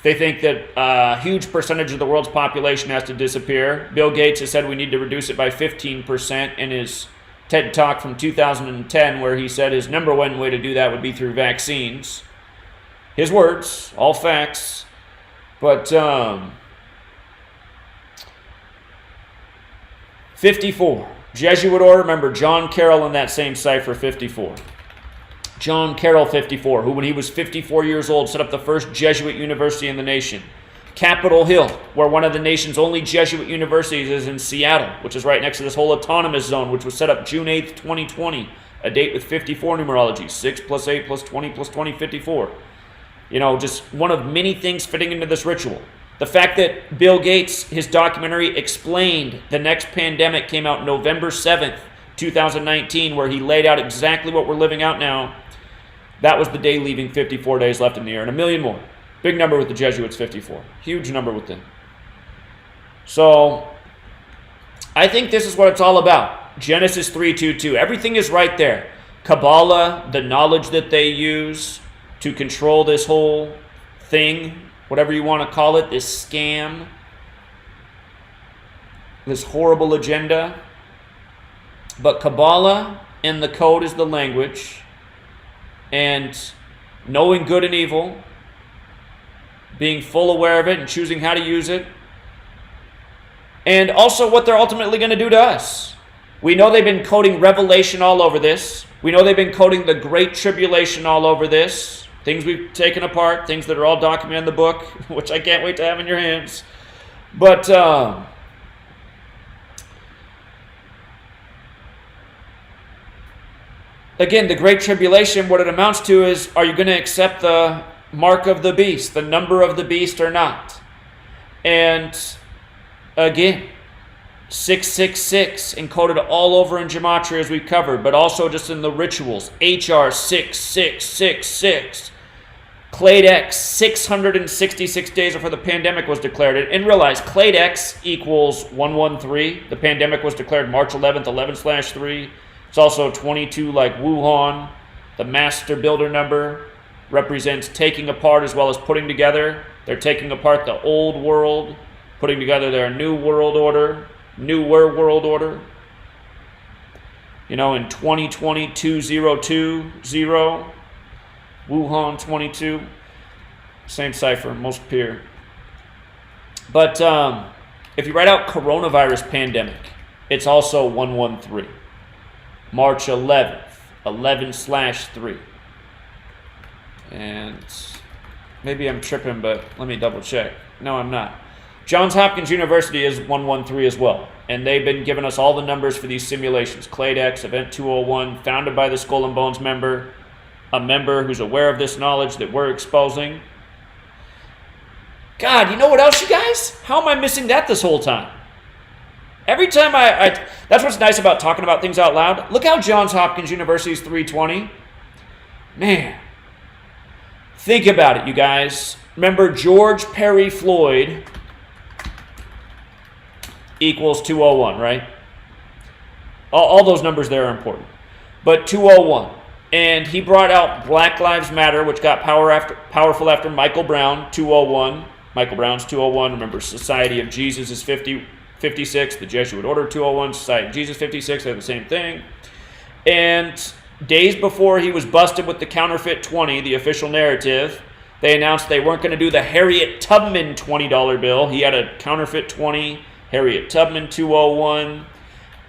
They think that a huge percentage of the world's population has to disappear. Bill Gates has said we need to reduce it by 15% in his TED Talk from 2010, where he said his number one way to do that would be through vaccines. His words, all facts. But 54. Jesuit order, remember John Carroll in that same cipher, 54. John Carroll, 54, who when he was 54 years old set up the first Jesuit university in the nation. Capitol Hill, where one of the nation's only Jesuit universities is in Seattle, which is right next to this whole autonomous zone, which was set up June 8th, 2020, a date with 54 numerology, 6 plus 8 plus 20 plus 20, 54. Just one of many things fitting into this ritual. The fact that Bill Gates, his documentary Explained, the next pandemic, came out November 7th, 2019, where he laid out exactly what we're living out now. That was the day leaving 54 days left in the year, and a million more. Big number with the Jesuits, 54. Huge number with them. So, I think this is what it's all about. Genesis 3:2:2. Everything is right there. Kabbalah, the knowledge that they use to control this whole thing, whatever you want to call it, this scam, this horrible agenda. But Kabbalah and the code is the language, and knowing good and evil, being full aware of it and choosing how to use it, and also what they're ultimately going to do to us. We know they've been coding Revelation all over this. We know they've been coding the Great Tribulation all over this. Things we've taken apart, things that are all documented in the book, which I can't wait to have in your hands. But again, the Great Tribulation, what it amounts to is, are you going to accept the mark of the beast, the number of the beast or not? And again, 666 encoded all over in Gematria as we covered, but also just in the rituals. HR 6666. Clade X, 666 days before the pandemic was declared. And realize Clade X equals 113. The pandemic was declared March 11th, 11/3. It's also 22 like Wuhan. The master builder number represents taking apart as well as putting together. They're taking apart the old world, putting together their new world order, newer world order. In 2020, 2020, Wuhan 22, same cipher, most peer. But if you write out coronavirus pandemic, it's also 113. March 11th, 11/3. And maybe I'm tripping, but let me double check. No, I'm not. Johns Hopkins University is 113 as well. And they've been giving us all the numbers for these simulations. Clade X, Event 201, founded by the Skull and Bones member, a member who's aware of this knowledge that we're exposing. God, you know what else, you guys? How am I missing that this whole time? Every time that's what's nice about talking about things out loud. Look how Johns Hopkins University is 320. Man, think about it, you guys. Remember, George Perry Floyd equals 201, right? All those numbers there are important. But 201. And he brought out Black Lives Matter, which got powerful after Michael Brown, 201. Michael Brown's 201. Remember, Society of Jesus is 56. The Jesuit Order, 201. Society of Jesus, 56. They're the same thing. And days before he was busted with the counterfeit 20, the official narrative, they announced they weren't going to do the Harriet Tubman $20 bill. He had a counterfeit 20, Harriet Tubman 201.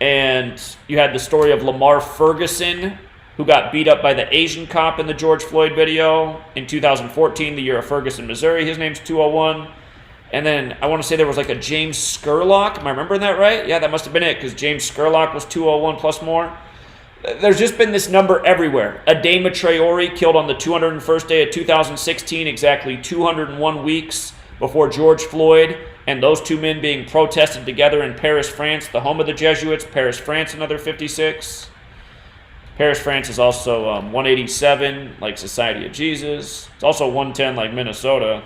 And you had the story of Lamar Ferguson, who got beat up by the Asian cop in the George Floyd video in 2014, the year of Ferguson, Missouri. His name's 201. And then I want to say there was like a James Scurlock. Am I remembering that right? Yeah, that must have been it, because James Scurlock was 201 plus more. There's just been this number everywhere. Adama Traore killed on the 201st day of 2016, exactly 201 weeks before George Floyd, and those two men being protested together in Paris, France, the home of the Jesuits. Paris, France, another 56. Paris, France is also 187, like Society of Jesus. It's also 110, like Minnesota.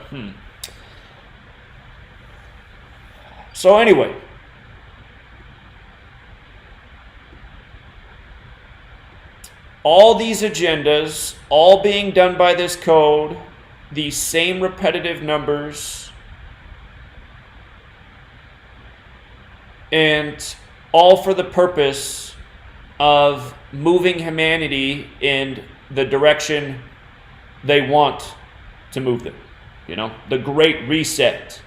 So anyway, all these agendas, all being done by this code, these same repetitive numbers, and all for the purpose of moving humanity in the direction they want to move them. You know, the Great Reset.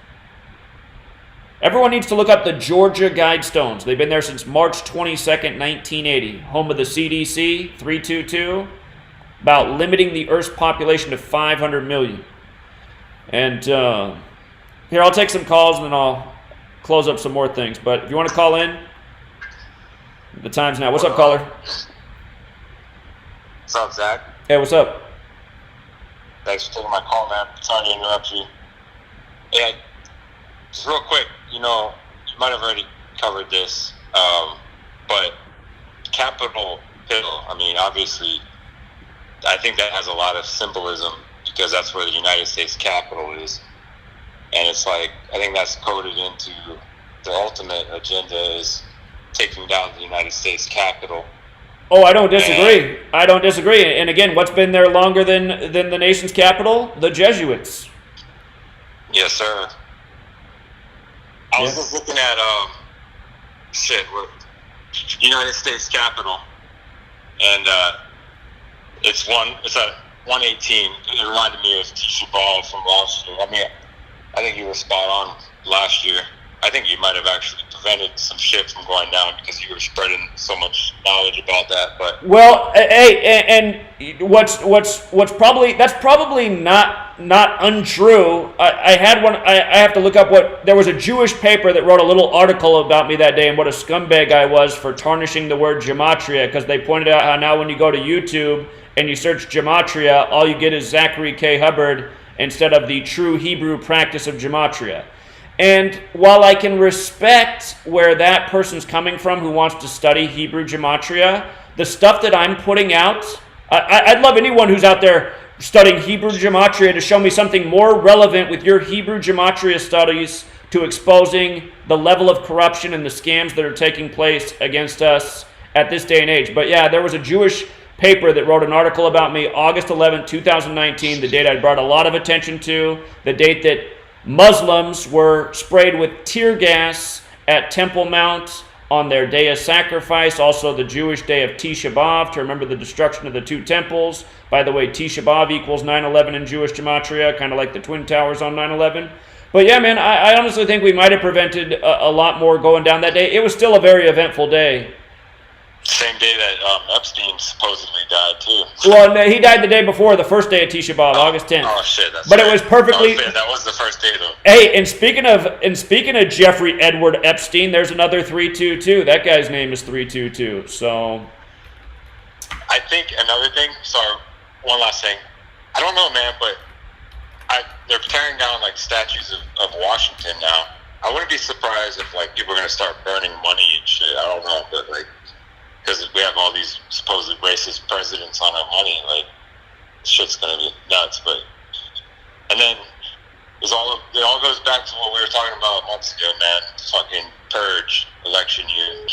Everyone needs to look up the Georgia Guidestones. They've been there since March 22nd, 1980. Home of the CDC, 322, about limiting the Earth's population to 500 million. And here, I'll take some calls and then I'll close up some more things. But if you want to call in, the time's now. What's up, caller? What's up, Zach? Hey, what's up? Thanks for taking my call, man. Sorry to interrupt you. Yeah, just real quick, you know, you might have already covered this, but Capitol Hill, I mean, obviously, I think that has a lot of symbolism because that's where the United States Capitol is. And it's like, I think that's coded into the ultimate agenda is taking down the United States Capitol. Oh, I don't disagree. I don't disagree. And again, what's been there longer than the nation's capital? The Jesuits. Yes, sir. I was just looking at United States Capitol, and it's at 118. It reminded me of Tisha Ball from last year. I mean, I think you were spot on last year. I think you might have actually prevented some shit from going down because you were spreading so much knowledge about that. But well, hey, and what's probably that's probably not untrue. I had one. I have to look up what there was a Jewish paper that wrote a little article about me that day and what a scumbag I was for tarnishing the word gematria, because they pointed out how now when you go to YouTube and you search gematria, all you get is Zachary K. Hubbard instead of the true Hebrew practice of gematria. And while I can respect where that person's coming from who wants to study Hebrew gematria, the stuff that I'm putting out, I'd love anyone who's out there studying Hebrew gematria to show me something more relevant with your Hebrew gematria studies to exposing the level of corruption and the scams that are taking place against us at this day and age. But yeah, there was a Jewish paper that wrote an article about me, August 11, 2019, the date I brought a lot of attention to, the date that Muslims were sprayed with tear gas at Temple Mount on their day of sacrifice, also the Jewish day of Tisha B'Av to remember the destruction of the two temples. By the way, Tisha B'Av equals 9/11 in Jewish gematria, kind of like the Twin Towers on 9/11. But yeah, man, I honestly think we might have prevented a lot more going down that day. It was still a very eventful day. Same day that Epstein supposedly died, too. Well, no, he died the day before, the first day of Tisha B'Av, August 10th. Oh, shit. That's but right. It was perfectly... that was the first day, though. Hey, and speaking of Jeffrey Edward Epstein, there's another 322. That guy's name is 322, so... I think another thing, sorry, one last thing. I don't know, man, but they're tearing down, like, statues of Washington now. I wouldn't be surprised if, like, people are going to start burning money and shit. I don't know, but, like... Because we have all these supposed racist presidents on our money, like, shit's gonna be nuts. But and then it all goes back to what we were talking about months ago, man. Fucking purge election year.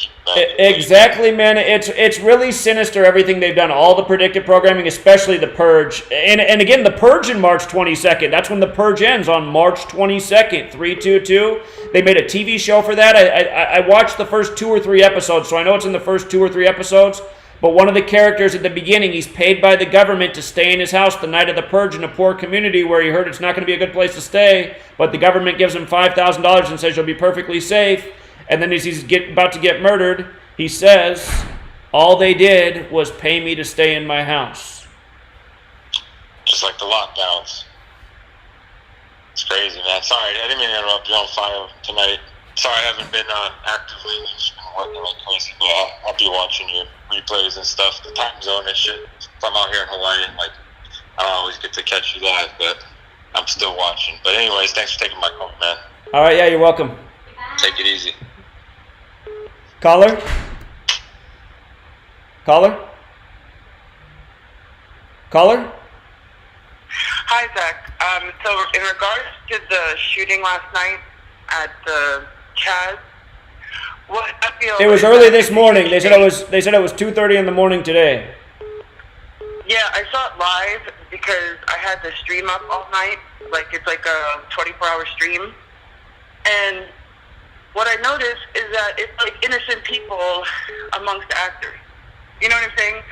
Exactly, man. It's really sinister everything they've done. All the predictive programming, especially the purge, and again the purge in March 22nd. That's when the purge ends on March 22nd. 322. They made a TV show for that. I watched the first 2 or 3 episodes, so I know it's in the first 2 or 3 episodes. But one of the characters at the beginning, he's paid by the government to stay in his house the night of the purge in a poor community where he heard it's not going to be a good place to stay, but the government gives him $5,000 and says you'll be perfectly safe. And then as he's about to get murdered, he says, all they did was pay me to stay in my house. Just like the lockdowns. It's crazy, man. Sorry, I didn't mean to interrupt you on fire tonight. Sorry, I haven't been actively working like crazy, but I'll be watching your replays and stuff. The time zone and shit. If I'm out here in Hawaii, and like I don't always get to catch you live, but I'm still watching. But anyways, thanks for taking my call, man. All right, yeah, you're welcome. Take it easy. Caller? Caller? Caller? Hi, Zach. So in regards to the shooting last night at the Chaz, what I feel It was early this morning. They said it was 2:30 in the morning today. Yeah, I saw it live because I had the stream up all night. Like it's like a 24-hour stream. And what I noticed is that it's like innocent people amongst the actors. You know what I'm saying?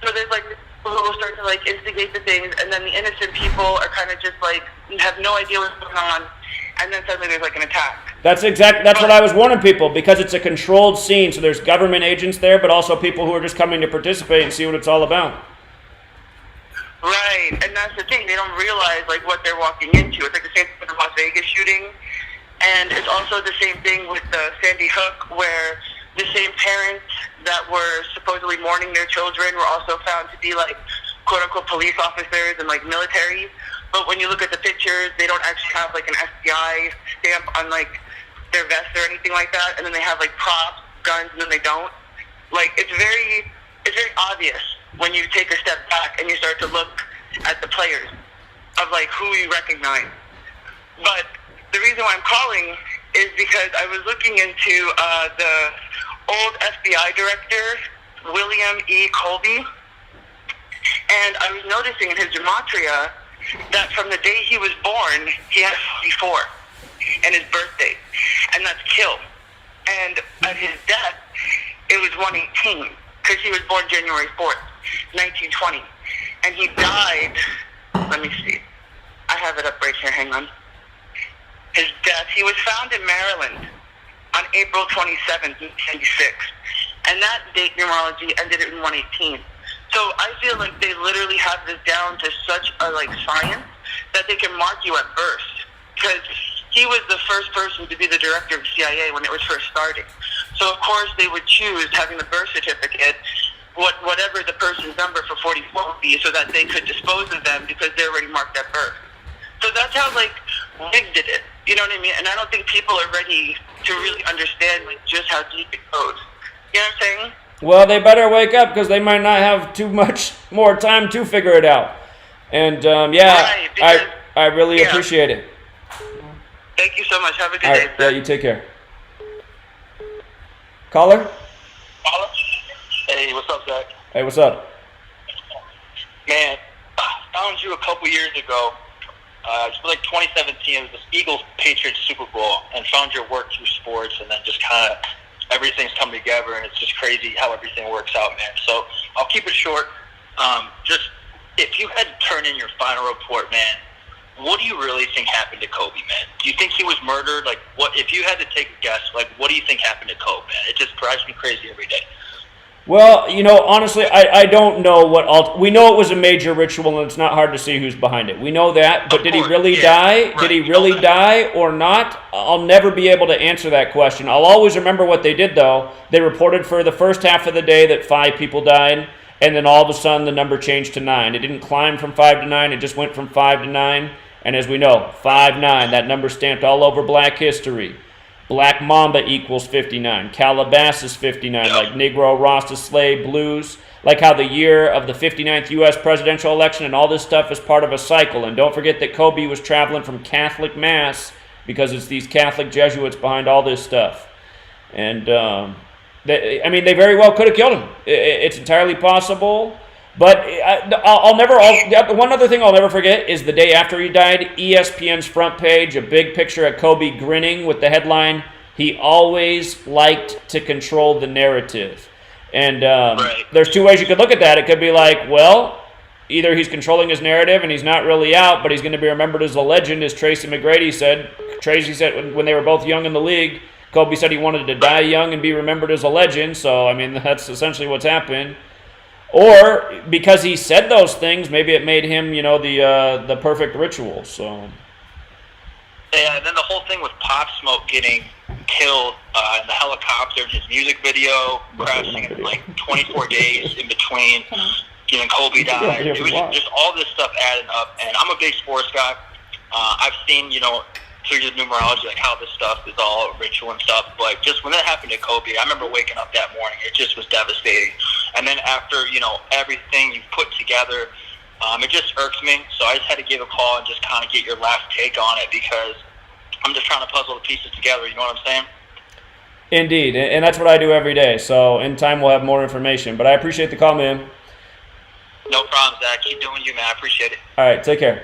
So there's like people who will start to like instigate the things, and then the innocent people are kind of just like have no idea what's going on, and then suddenly there's like an attack. That's what I was warning people, because it's a controlled scene. So there's government agents there, but also people who are just coming to participate and see what it's all about. Right, and that's the thing. They don't realize like what they're walking into. It's like the same thing with the Las Vegas shooting, and it's also the same thing with the Sandy Hook, where the same parents that were supposedly mourning their children were also found to be like quote-unquote police officers and like military. But when you look at the pictures, they don't actually have like an FBI stamp on like their vest or anything like that. And then they have like props, guns, and then they don't. Like it's very obvious when you take a step back and you start to look at the players of like who you recognize. But the reason why I'm calling is because I was looking into the old FBI director, William E. Colby, and I was noticing in his gematria that from the day he was born, he had 44 and his birthday, and that's kill. And at his death, it was 118, because he was born January 4th, 1920, and he died, let me see, I have it up right here, hang on. His death, he was found in Maryland on April 27th, 1996. And that date numerology ended in 118. So I feel like they literally have this down to such a like science that they can mark you at birth. Because he was the first person to be the director of CIA when it was first starting. So of course they would choose having the birth certificate, whatever the person's number for 44 would be, so that they could dispose of them because they're already marked at birth. So that's how like rigged it is. You know what I mean? And I don't think people are ready to really understand like just how deep it goes. You know what I'm saying? Well, they better wake up, because they might not have too much more time to figure it out. And yeah, right, I really appreciate it. Thank you so much. Have a good All day. right, yeah, you take care. Caller? Hey, what's up, Zach? Hey, what's up? Man, I found you a couple years ago. It was like 2017. It was the Eagles-Patriots Super Bowl, and found your work through sports, and then just kind of everything's come together, and it's just crazy how everything works out, man. So I'll keep it short. Just if you had to turn in your final report, man, what do you really think happened to Kobe, man? Do you think he was murdered? Like, what if you had to take a guess? Like, what do you think happened to Kobe, man? It just drives me crazy every day. Well, you know, honestly, I don't know what we know it was a major ritual, and it's not hard to see who's behind it. We know that, but did he really die? Right. Did he really die or not? I'll never be able to answer that question. I'll always remember what they did, though. They reported for the first half of the day that 5 people died, and then all of a sudden the number changed to 9. It didn't climb from 5 to 9. It just went from 5 to 9. And as we know, 5-9, that number stamped all over Black history. Black Mamba equals 59. Calabasas 59, like Negro, Rasta, Slave, Blues. Like how the year of the 59th U.S. presidential election and all this stuff is part of a cycle. And don't forget that Kobe was traveling from Catholic Mass, because it's these Catholic Jesuits behind all this stuff. And, they very well could have killed him. It's entirely possible. But one other thing I'll never forget is the day after he died, ESPN's front page, a big picture of Kobe grinning with the headline, "He always liked to control the narrative." And Right. There's 2 ways you could look at that. It could be like, well, either he's controlling his narrative and he's not really out, but he's going to be remembered as a legend, as Tracy McGrady said. Tracy said when they were both young in the league, Kobe said he wanted to die young and be remembered as a legend. So, I mean, that's essentially what's happened. Or because he said those things, maybe it made him, the perfect ritual. So Yeah, and then the whole thing with Pop Smoke getting killed in the helicopter, his music video crashing in like 24 days in between. Kobe died. It was just all this stuff adding up. And I'm a big sports guy. I've seen, through the numerology, like how this stuff is all ritual and stuff. But just when that happened to Kobe, I remember waking up that morning. It just was devastating. And then after, everything you've put together, it just irks me. So I just had to give a call and just kind of get your last take on it, because I'm just trying to puzzle the pieces together. You know what I'm saying? Indeed. And that's what I do every day. So in time we'll have more information. But I appreciate the call, man. No problem, Zach. Keep doing you, man. I appreciate it. All right. Take care.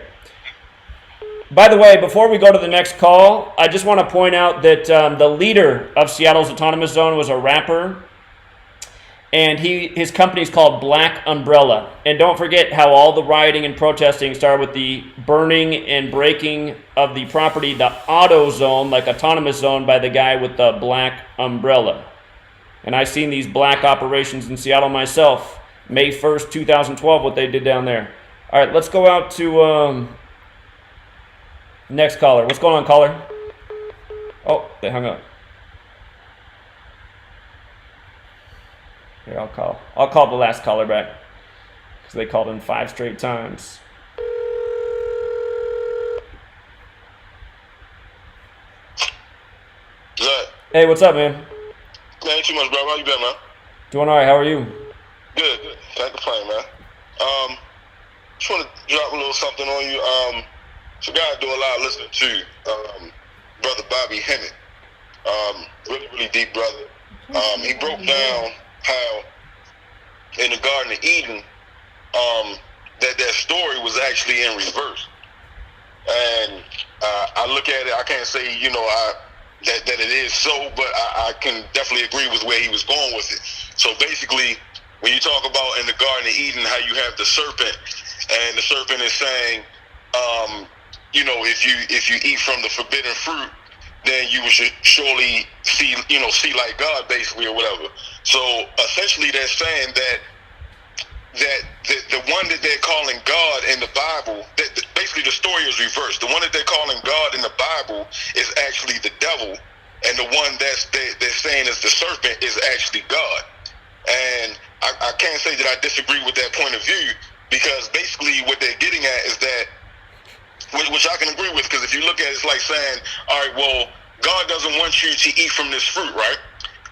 By the way, before we go to the next call, I just want to point out that the leader of Seattle's autonomous zone was a rapper, and his company is called Black Umbrella. And don't forget how all the rioting and protesting started with the burning and breaking of the property, the auto zone, like autonomous zone, by the guy with the black umbrella. And I've seen these black operations in Seattle myself. May 1st, 2012, what they did down there. All right, let's go out to... next caller. What's going on, caller? Oh, they hung up. Here, I'll call the last caller back, because they called in 5 straight times. Zach. Hey, what's up, man? Ain't too much, bro. How you been, man? Doing all right. How are you? Good. Can't complain, man. Just want to drop a little something on you. So guy I do a lot of listening to, brother Bobby Hennett. Really, really deep brother. He broke down how in the Garden of Eden, that story was actually in reverse. And I look at it, I can't say, that it is so, but I can definitely agree with where he was going with it. So basically, when you talk about in the Garden of Eden, how you have the serpent, and the serpent is saying, if you eat from the forbidden fruit, then you should surely see like God, basically, or whatever. So essentially, they're saying that the one that they're calling God in the Bible, basically the story is reversed. The one that they're calling God in the Bible is actually the devil, and the one they're saying is the serpent is actually God. And I can't say that I disagree with that point of view, because basically what they're getting at is that, which I can agree with, because if you look at it, it's like saying, all right, well, God doesn't want you to eat from this fruit, right?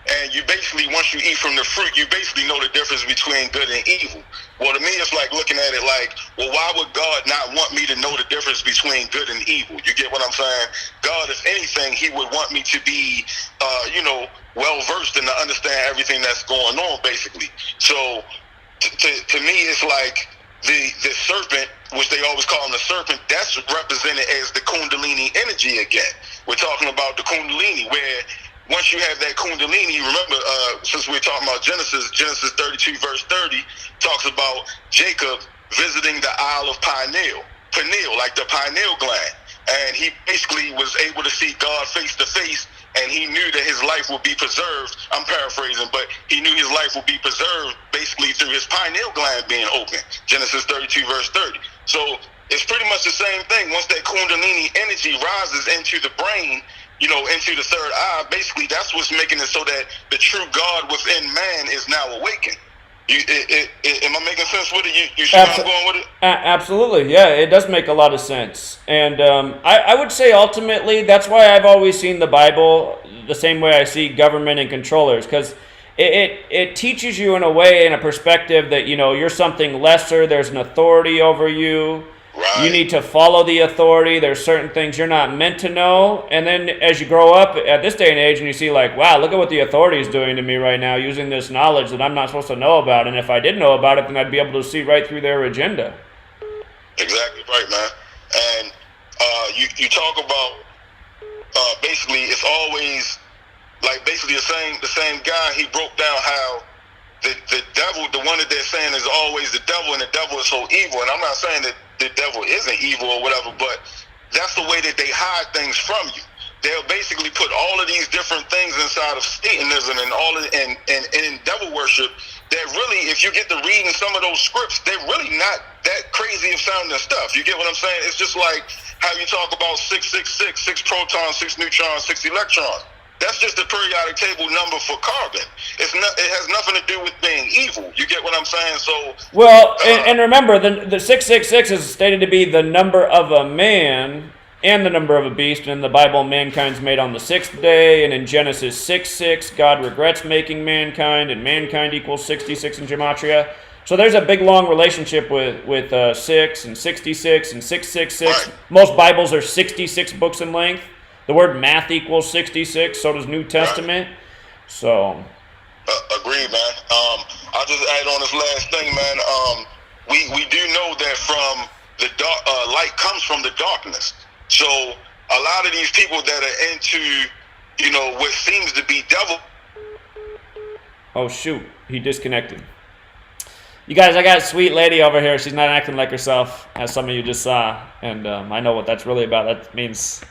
And you basically, once you eat from the fruit, you basically know the difference between good and evil. Well, to me, it's like looking at it like, well, why would God not want me to know the difference between good and evil? You get what I'm saying? God, if anything, he would want me to be, well-versed and to understand everything that's going on, basically. So to me, it's like the serpent, which they always call him the serpent, that's represented as the Kundalini energy again. We're talking about the Kundalini, where once you have that Kundalini, remember, since we're talking about Genesis 32 verse 30 talks about Jacob visiting the Isle of pineal, like the pineal gland. And he basically was able to see God face to face, and he knew that his life would be preserved. I'm paraphrasing, but he knew his life would be preserved basically through his pineal gland being open. Genesis 32 verse 30. So it's pretty much the same thing. Once that Kundalini energy rises into the brain, into the third eye, basically that's what's making it so that the true God within man is now awakened. Am I making sense with it? You see where I'm going with it? Absolutely, yeah, it does make a lot of sense. And I would say ultimately that's why I've always seen the Bible the same way I see government and controllers, because it teaches you in a way, in a perspective that, you're something lesser, there's an authority over you. Right. You need to follow the authority. There's certain things you're not meant to know. And then as you grow up at this day and age and you see like, wow, look at what the authority is doing to me right now using this knowledge that I'm not supposed to know about. And if I did know about it, then I'd be able to see right through their agenda. Exactly right, man. And you talk about basically it's always like basically the same guy. He broke down how the devil, the one that they're saying is always the devil, and the devil is so evil. And I'm not saying that the devil isn't evil or whatever, but that's the way that they hide things from you. They'll basically put all of these different things inside of Satanism and in devil worship. that really, if you get to reading some of those scripts, they're really not that crazy of sounding stuff. You get what I'm saying? It's just like how you talk about 666, 6 protons, 6 neutrons, 6 electrons. That's just the periodic table number for carbon. It has nothing to do with being evil. You get what I'm saying? So well, and remember, the 666 is stated to be the number of a man and the number of a beast. And in the Bible, mankind's made on the 6th day. And in Genesis 6:6, God regrets making mankind, and mankind equals 66 in Gematria. So there's a big, long relationship with 6 and 66 and 666. Right. Most Bibles are 66 books in length. The word math equals 66, so does New Testament. Right. So. Agreed, man. I'll just add on this last thing, man. We do know that from the dark, light comes from the darkness. So a lot of these people that are into, what seems to be devil. Oh, shoot. He disconnected. You guys, I got a sweet lady over here. She's not acting like herself, as some of you just saw. And I know what that's really about. That means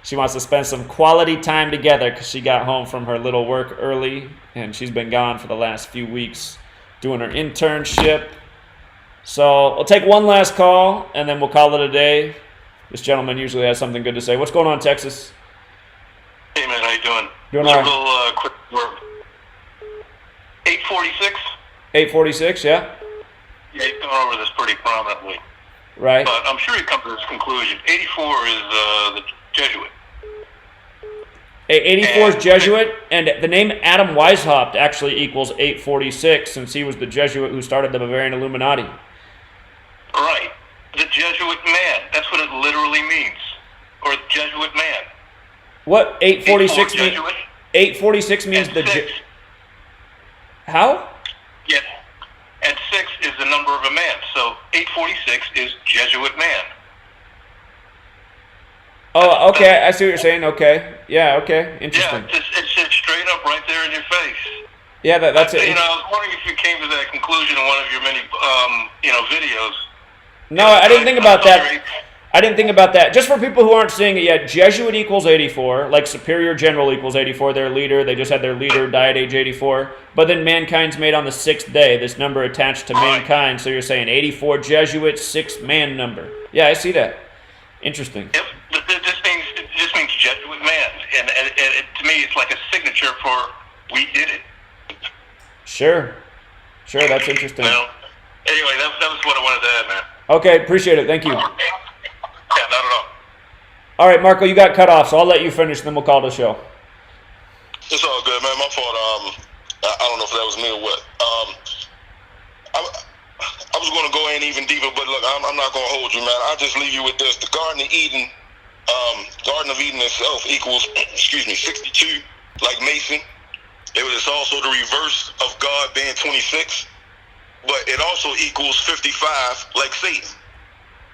she wants to spend some quality time together because she got home from her little work early. And she's been gone for the last few weeks doing her internship. So we'll take one last call, and then we'll call it a day. This gentleman usually has something good to say. What's going on, Texas? Hey, man, how you doing? Doing all right. A little quick word. 846? 846, yeah? Yeah, he's gone over this pretty prominently. Right. But I'm sure he come to this conclusion. 84 is the Jesuit. 84 is Jesuit, and the name Adam Weishaupt actually equals 846, since he was the Jesuit who started the Bavarian Illuminati. Right. The Jesuit man. That's what it literally means. Or Jesuit man. What 846 means? 846 means and the... 6. How? Yeah. And 6 is the number of a man. So 846 is Jesuit man. Oh, okay. I see what you're saying. Okay. Yeah, okay. Interesting. Yeah, it's straight up right there in your face. Yeah, that's it. I was wondering if you came to that conclusion in one of your many, videos. No, I didn't think about that. I didn't think about that. Just for people who aren't seeing it yet, Jesuit equals 84, like Superior General equals 84, their leader. They just had their leader die at age 84. But then mankind's made on the 6th day, this number attached to mankind. So you're saying 84 Jesuit, 6 man number. Yeah, I see that. Interesting. Yep. It just means Jesuit man. And to me, it's like a signature for we did it. Sure, that's interesting. Well, anyway, that was what I wanted to add, man. Okay, appreciate it. Thank you. Yeah, not at all. All right, Marco, you got cut off, so I'll let you finish, then we'll call the show. It's all good, man. My fault. I don't know if that was me or what. I was going to go in even deeper, but look, I'm not going to hold you, man. I'll just leave you with this. The Garden of Eden itself equals, 62, like Mason. It's also the reverse of God being 26, but it also equals 55, like Satan.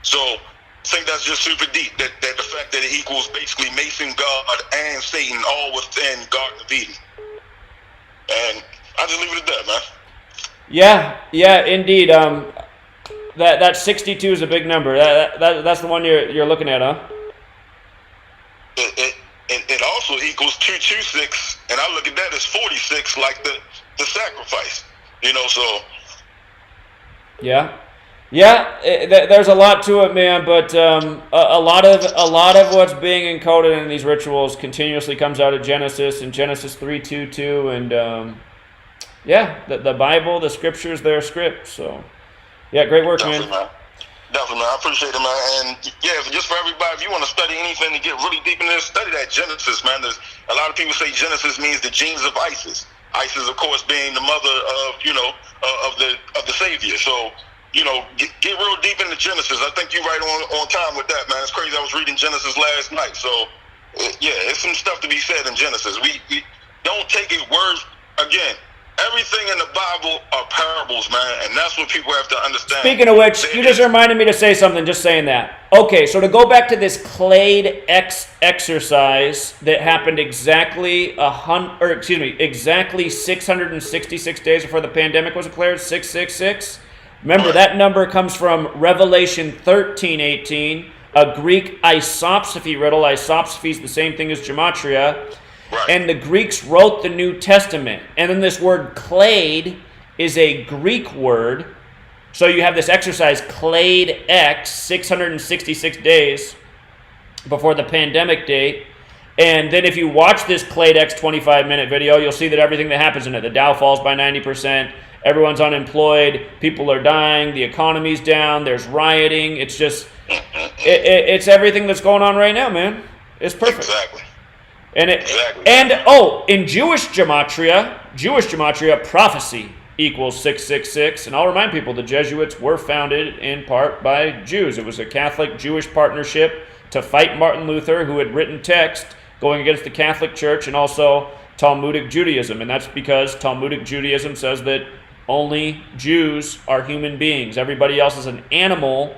So I think that's just super deep, that the fact that it equals basically Mason, God, and Satan all within Garden of Eden. And I'll just leave it at that, man. Yeah, indeed. That 62 is a big number. That's the one you're looking at, huh? It also equals 226, and I look at that as 46, like the sacrifice. So. Yeah. There's a lot to it, man. But a lot of what's being encoded in these rituals continuously comes out of Genesis and Genesis 3:2, and the Bible, the Scriptures, their script. So, yeah, great work, Definitely, man. Definitely, man. I appreciate it, man. And yeah, just for everybody, if you want to study anything to get really deep in this, study that Genesis, man. There's a lot of people say Genesis means the genes of Isis. Isis, of course, being the mother of of the Savior. So get real deep into Genesis. I think you're right on time with that, man. It's crazy. I was reading Genesis last night, so yeah, it's some stuff to be said in Genesis. We don't take his words again. Everything in the Bible are parables, man, and that's what people have to understand. Speaking of which, you just reminded me to say something, just saying that. Okay, so to go back to this Clade exercise that happened exactly 666 days before the pandemic was declared, 666. Remember, that number comes from Revelation 13:18, a Greek isopsophy riddle. Isopsophy is the same thing as gematria. Right. And the Greeks wrote the New Testament. And then this word clade is a Greek word. So you have this exercise, Clade X, 666 days before the pandemic date. And then if you watch this Clade X 25-minute video, you'll see that everything that happens in it, the Dow falls by 90%, everyone's unemployed, people are dying, the economy's down, there's rioting. It's just, it's everything that's going on right now, man. It's perfect. Exactly. And in Jewish gematria, prophecy equals 666. And I'll remind people, the Jesuits were founded in part by Jews. It was a Catholic-Jewish partnership to fight Martin Luther, who had written text going against the Catholic Church and also Talmudic Judaism. And that's because Talmudic Judaism says that only Jews are human beings. Everybody else is an animal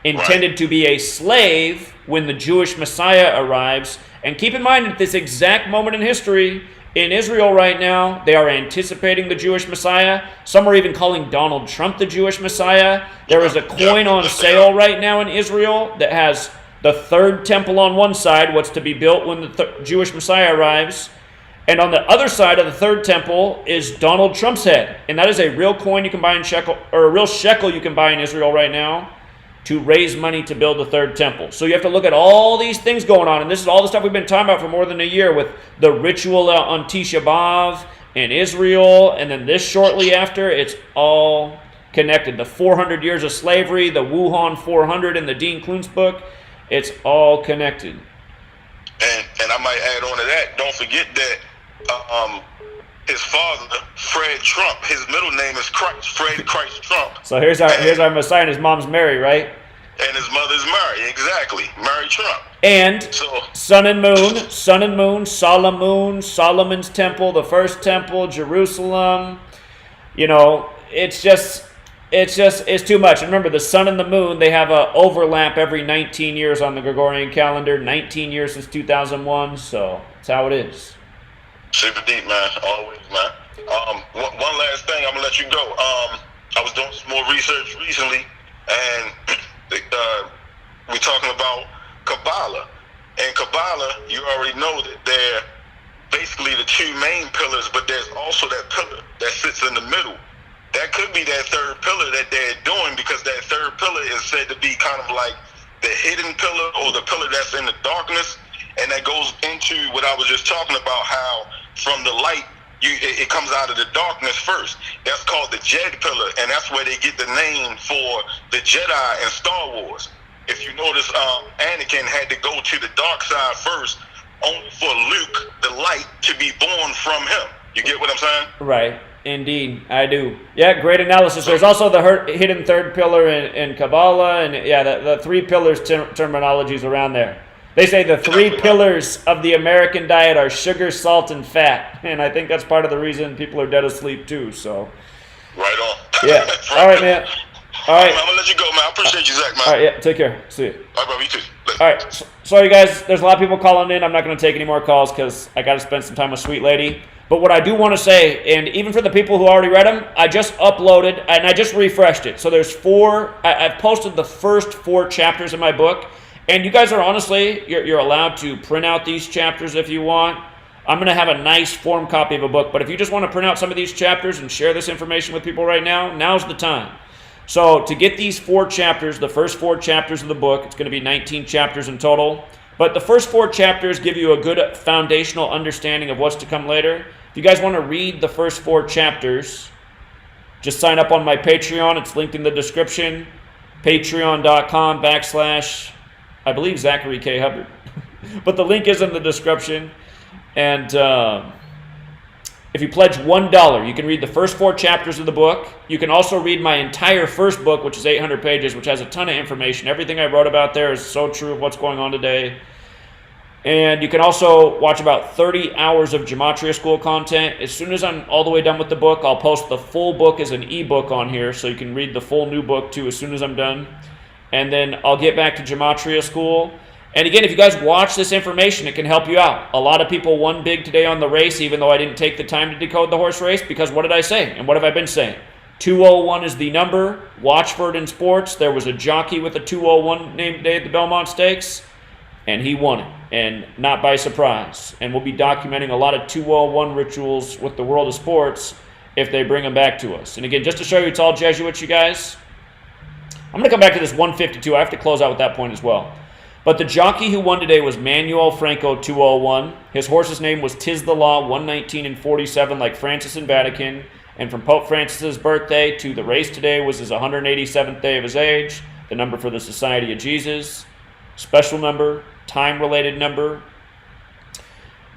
intended to be a slave when the Jewish Messiah arrives. And keep in mind, at this exact moment in history, in Israel right now, they are anticipating the Jewish Messiah. Some are even calling Donald Trump the Jewish Messiah. There is a coin on sale right now in Israel that has the third temple on one side, what's to be built when the Jewish Messiah arrives. And on the other side of the third temple is Donald Trump's head. And that is a real coin you can buy in shekel, or a real shekel you can buy in Israel right now to raise money to build the third temple. So you have to look at all these things going on. And this is all the stuff we've been talking about for more than a year with the ritual on Tisha B'Av in Israel. And then this shortly after, it's all connected. The 400 years of slavery, the Wuhan 400 in the Dean Koontz book, it's all connected. And I might add on to that, don't forget that his father, Fred Trump, his middle name is Christ, Fred Christ Trump. So here's our Messiah, and his mom's Mary, right? And his mother's Mary, exactly, Mary Trump. And sun and moon, Solomon's temple, the first temple, Jerusalem. You know, it's too much. And remember, the sun and the moon, they have a overlap every 19 years on the Gregorian calendar, 19 years since 2001, so that's how it is. Super deep, man. Always, man. One last thing, I'm going to let you go. I was doing some more research recently, and we're talking about Kabbalah. And Kabbalah, you already know that they're basically the two main pillars, but there's also that pillar that sits in the middle. That could be that third pillar that they're doing, because that third pillar is said to be kind of like the hidden pillar, or the pillar that's in the darkness. And that goes into what I was just talking about, how from the light, it comes out of the darkness first. That's called the Jed pillar, and that's where they get the name for the Jedi in Star Wars. If you notice, Anakin had to go to the dark side first, only for Luke, the light, to be born from him. You get what I'm saying? Right. Indeed, I do. Yeah, great analysis. There's also the hidden third pillar in Kabbalah, and yeah, the three pillars terminologies around there. They say the three pillars of the American diet are sugar, salt, and fat. And I think that's part of the reason people are dead asleep too, so. Right on. Yeah. All right, man. All right. I'm going to let you go, man. I appreciate you, Zach, man. All right, yeah. Take care. See you. All right, bro. You too. All right. Sorry, guys. There's a lot of people calling in. I'm not going to take any more calls because I got to spend some time with Sweet Lady. But what I do want to say, and even for the people who already read them, I just uploaded, and I just refreshed it. So there's I've posted the first 4 chapters in my book. And you guys are honestly, you're allowed to print out these chapters if you want. I'm going to have a nice form copy of a book. But if you just want to print out some of these chapters and share this information with people right now, now's the time. So to get these 4 chapters, the first 4 chapters of the book, it's going to be 19 chapters in total. But the first 4 chapters give you a good foundational understanding of what's to come later. If you guys want to read the first 4 chapters, just sign up on my Patreon. It's linked in the description. Patreon.com/ I believe Zachary K. Hubbard. But the link is in the description. And if you pledge $1, you can read the first 4 chapters of the book. You can also read my entire first book, which is 800 pages, which has a ton of information. Everything I wrote about there is so true of what's going on today. And you can also watch about 30 hours of Gematria School content. As soon as I'm all the way done with the book, I'll post the full book as an ebook on here, so you can read the full new book too as soon as I'm done. And then I'll get back to Gematria School. And again, if you guys watch this information, it can help you out. A lot of people won big today on the race, even though I didn't take the time to decode the horse race, because what did I say? And what have I been saying? 201 is the number. Watch for it in sports. There was a jockey with a 201 named today at the Belmont Stakes, and he won it, and not by surprise. And we'll be documenting a lot of 201 rituals with the world of sports if they bring him back to us. And again, just to show you it's all Jesuits, you guys, I'm going to come back to this 152. I have to close out with that point as well. But the jockey who won today was Manuel Franco 201. His horse's name was Tis the Law 119 and 47, like Francis in Vatican. And from Pope Francis's birthday to the race today was his 187th day of his age. The number for the Society of Jesus. Special number. Time-related number.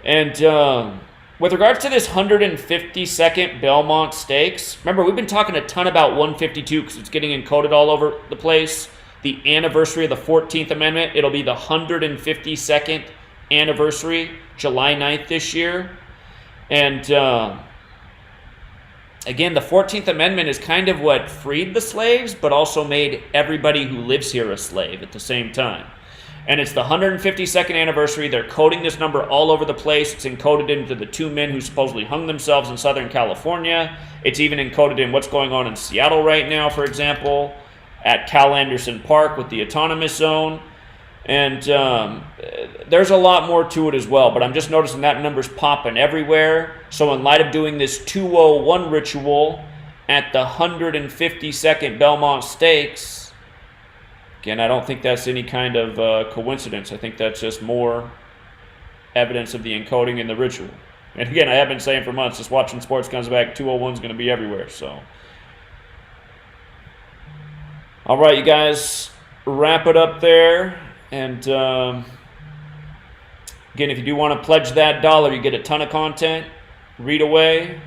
And with regards to this 152nd Belmont Stakes, remember, we've been talking a ton about 152 because it's getting encoded all over the place. The anniversary of the 14th Amendment, it'll be the 152nd anniversary, July 9th this year. And again, the 14th Amendment is kind of what freed the slaves, but also made everybody who lives here a slave at the same time. And it's the 152nd anniversary. They're coding this number all over the place. It's encoded into the 2 men who supposedly hung themselves in Southern California. It's even encoded in what's going on in Seattle right now, for example, at Cal Anderson Park with the autonomous zone. And there's a lot more to it as well, but I'm just noticing that number's popping everywhere. So in light of doing this 201 ritual at the 152nd Belmont Stakes, again, I don't think that's any kind of coincidence. I think that's just more evidence of the encoding in the ritual. And again, I have been saying for months, just watching sports comes back, 201 is going to be everywhere. So, all right, you guys, wrap it up there. And again, if you do want to pledge that $1, you get a ton of content. Read away.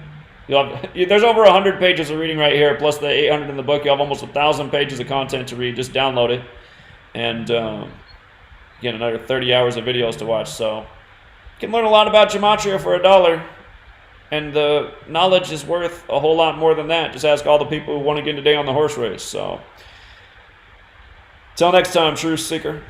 There's over 100 pages of reading right here, plus the 800 in the book. You have almost 1,000 pages of content to read. Just download it. And again, another 30 hours of videos to watch. So you can learn a lot about Gematria for $1. And the knowledge is worth a whole lot more than that. Just ask all the people who won again today on the horse race. So, till next time, Truth Seeker.